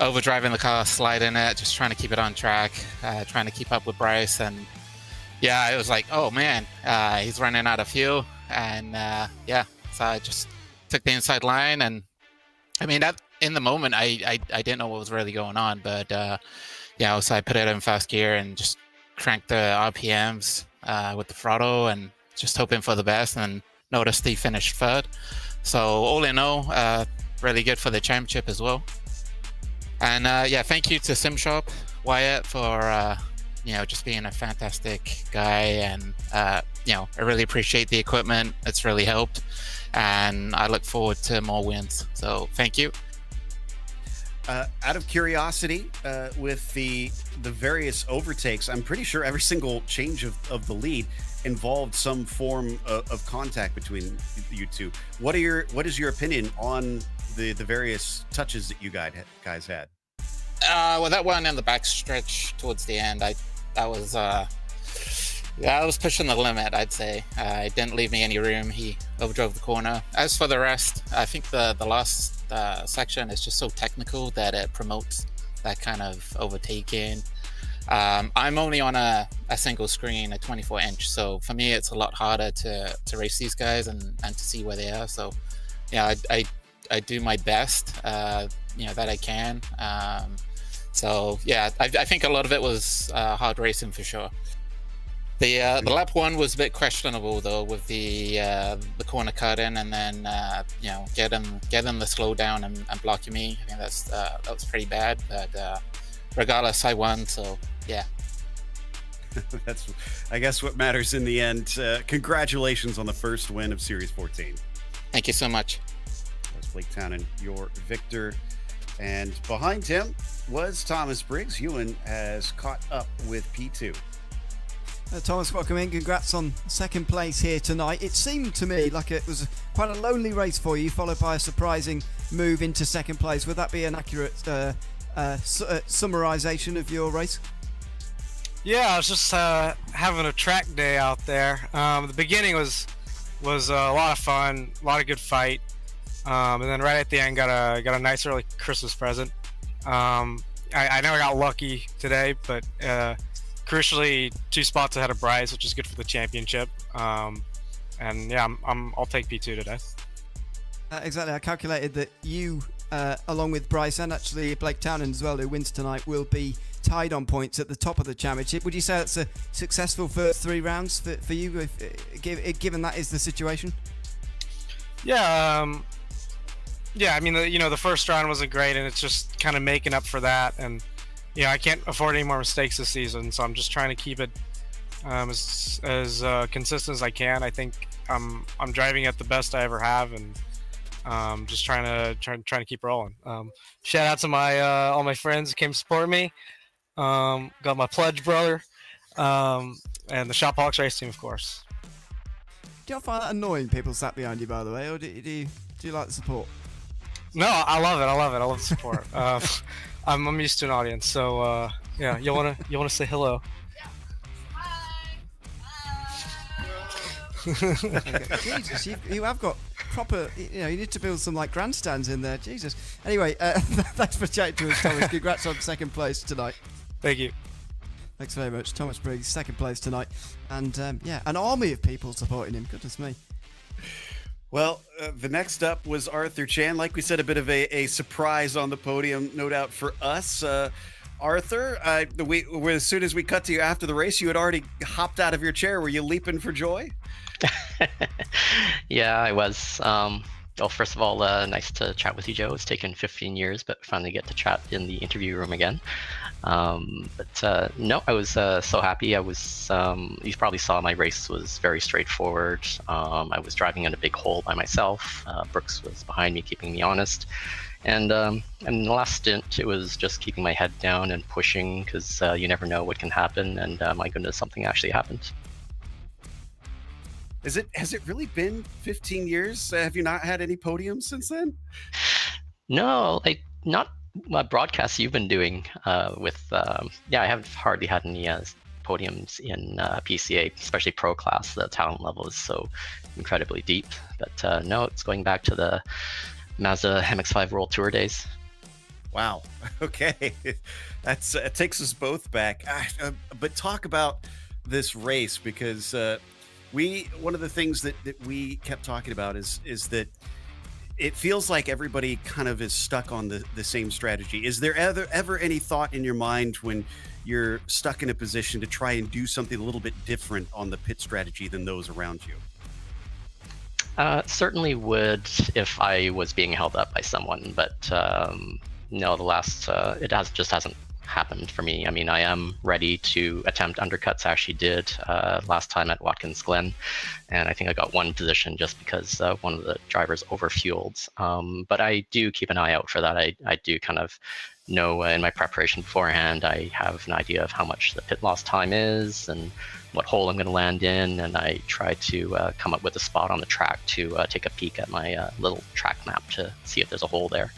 C: overdriving the car, sliding it, just trying to keep it on track, trying to keep up with Bryce. And yeah, it was like, oh man, he's running out of fuel. And so I just took the inside line. And I mean, in the moment, I didn't know what was really going on. But so I put it in first gear and just cranked the RPMs with the throttle and just hoping for the best, and noticed he finished third. So all in all, really good for the championship as well. And thank you to SimShop, Wyatt, for just being a fantastic guy. And I really appreciate the equipment. It's really helped, and I look forward to more wins. So thank you.
A: Out of curiosity, with the various overtakes, I'm pretty sure every single change of the lead involved some form of contact between you two. What is your opinion on the various touches that you guys had? Well,
C: that one in the back stretch towards the end, that was Yeah, I was pushing the limit, I'd say. It didn't leave me any room. He overdrove the corner. As for the rest, I think the last section is just so technical that it promotes that kind of overtaking. I'm only on a single screen, a 24-inch, so for me it's a lot harder to race these guys and to see where they are. So yeah, I do my best, that I can. So yeah, I think a lot of it was hard racing for sure. The lap one was a bit questionable though, with the corner cut in, and then getting the slow down and blocking me. I think that was pretty bad, but regardless, I won. So yeah.
A: That's, I guess, what matters in the end. Congratulations on the first win of Series 14.
C: Thank you so much.
A: That was Blake Townend, your victor. And behind him was Thomas Briggs. Ewan has caught up with P2.
B: Thomas, welcome in. Congrats on second place here tonight. It seemed to me like it was quite a lonely race for you, followed by a surprising move into second place. Would that be an accurate summarization of your race?
D: Yeah, I was just having a track day out there. The beginning was a lot of fun, a lot of good fight, and then right at the end got a nice early Christmas present. I know I got lucky today, but crucially 2 spots ahead of Bryce, which is good for the championship. And yeah, I'll take P2 today.
B: Exactly. I calculated that you, along with Bryce and actually Blake Townend as well, who wins tonight, will be tied on points at the top of the championship. Would you say that's a successful first 3 rounds for you, given that is the situation?
D: Yeah. I mean, the first round wasn't great, and it's just kind of making up for that. And I can't afford any more mistakes this season, so I'm just trying to keep it as consistent as I can. I think I'm driving at the best I ever have, and just trying to keep rolling. Shout out to my all my friends who came to support me. Got my pledge brother, and the Shopaholics race team, of course.
B: Do you find that annoying, people sat behind you, by the way, or do you like the support?
D: No, I love it. I love the support. I'm used to an audience, so yeah, you wanna say hello.
B: Jesus, you have got proper. You need to build some like grandstands in there. Jesus. Anyway, thanks for chatting to us, Thomas. Congrats on second place tonight.
D: Thank you.
B: Thanks very much, Thomas Briggs, second place tonight, and an army of people supporting him. Goodness me.
A: Well, the next up was Arthur Chan. Like we said, a bit of a surprise on the podium, no doubt for us. Arthur, as soon as we cut to you after the race, you had already hopped out of your chair. Were you leaping for joy?
E: Yeah, I was. Well, first of all, nice to chat with you, Joe. It's taken 15 years, but finally get to chat in the interview room again. No, I was so happy. I was, you probably saw my race was very straightforward. I was driving in a big hole by myself. Brooks was behind me, keeping me honest. And in the last stint, it was just keeping my head down and pushing, because you never know what can happen. And my goodness, something actually happened.
A: Has it really been 15 years? Have you not had any podiums since then?
E: No, not broadcasts you've been doing with. I haven't hardly had any podiums in PCA, especially pro class. The talent level is so incredibly deep. But no, it's going back to the Mazda MX-5 World Tour days.
A: Wow. Okay, it takes us both back. But talk about this race, because one of the things that we kept talking about is that it feels like everybody kind of is stuck on the same strategy. Is there ever any thought in your mind when you're stuck in a position to try and do something a little bit different on the pit strategy than those around you?
E: Certainly would if I was being held up by someone, but no, it just hasn't happened for me. I mean, I am ready to attempt undercuts. I actually did last time at Watkins Glen, and I think I got one position just because one of the drivers overfueled. But I do keep an eye out for that. I do kind of know in my preparation beforehand, I have an idea of how much the pit loss time is and what hole I'm going to land in, and I try to come up with a spot on the track to take a peek at my little track map to see if there's a hole there.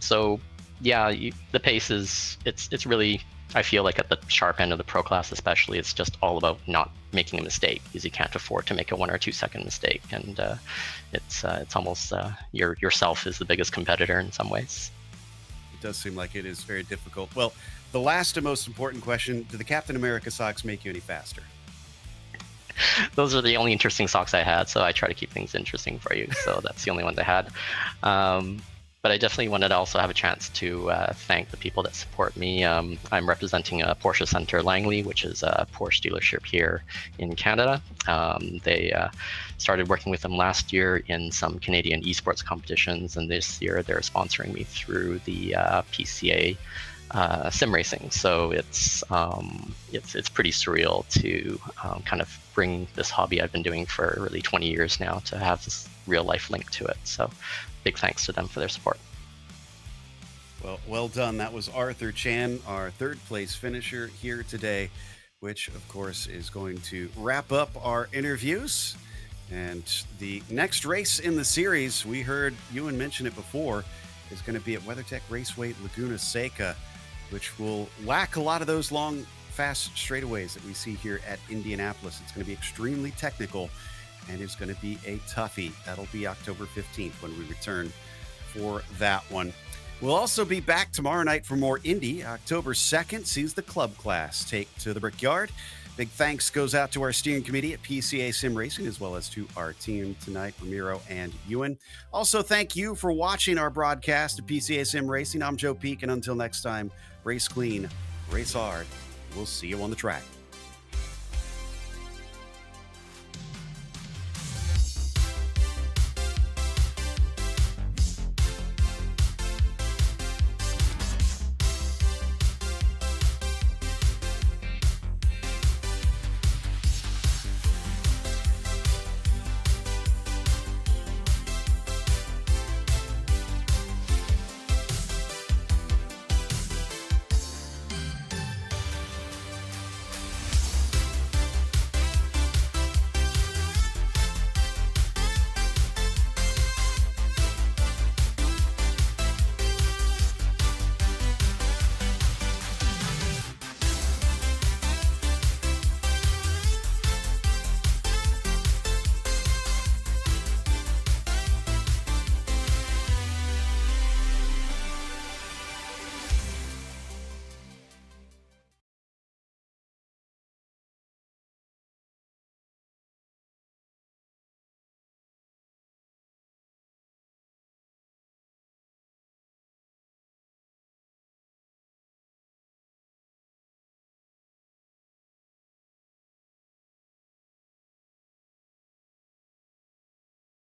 E: So yeah, the pace it's really I feel like at the sharp end of the pro class especially, it's just all about not making a mistake, because you can't afford to make a 1 or 2 second mistake, and it's almost yourself is the biggest competitor in some ways.
A: It does seem like it is very difficult. Well, the last and most important question: do the Captain America socks make you any faster?
E: Those are the only interesting socks I had, so I try to keep things interesting for you. So that's the only ones I had. But I definitely wanted to also have a chance to thank the people that support me. I'm representing a Porsche Center Langley, which is a Porsche dealership here in Canada. They started working with them last year in some Canadian esports competitions, and this year they're sponsoring me through the PCA sim racing. So it's pretty surreal to kind of bring this hobby I've been doing for really 20 years now to have this real life link to it. So big thanks to them for their support.
A: Well done. That was Arthur Chan, our third place finisher here today, which of course is going to wrap up our interviews. And the next race in the series, we heard Ewan mention it before, is going to be at WeatherTech Raceway Laguna Seca, which will lack a lot of those long, fast straightaways that we see here at Indianapolis. It's going to be extremely technical, and it's going to be a toughie. That'll be October 15th when we return for that one. We'll also be back tomorrow night for more Indy. October 2nd sees the club class take to the Brickyard. Big thanks goes out to our steering committee at PCA Sim Racing, as well as to our team tonight, Ramiro and Ewan. Also, thank you for watching our broadcast of PCA Sim Racing. I'm Joe Peak, and until next time, race clean, race hard. We'll see you on the track.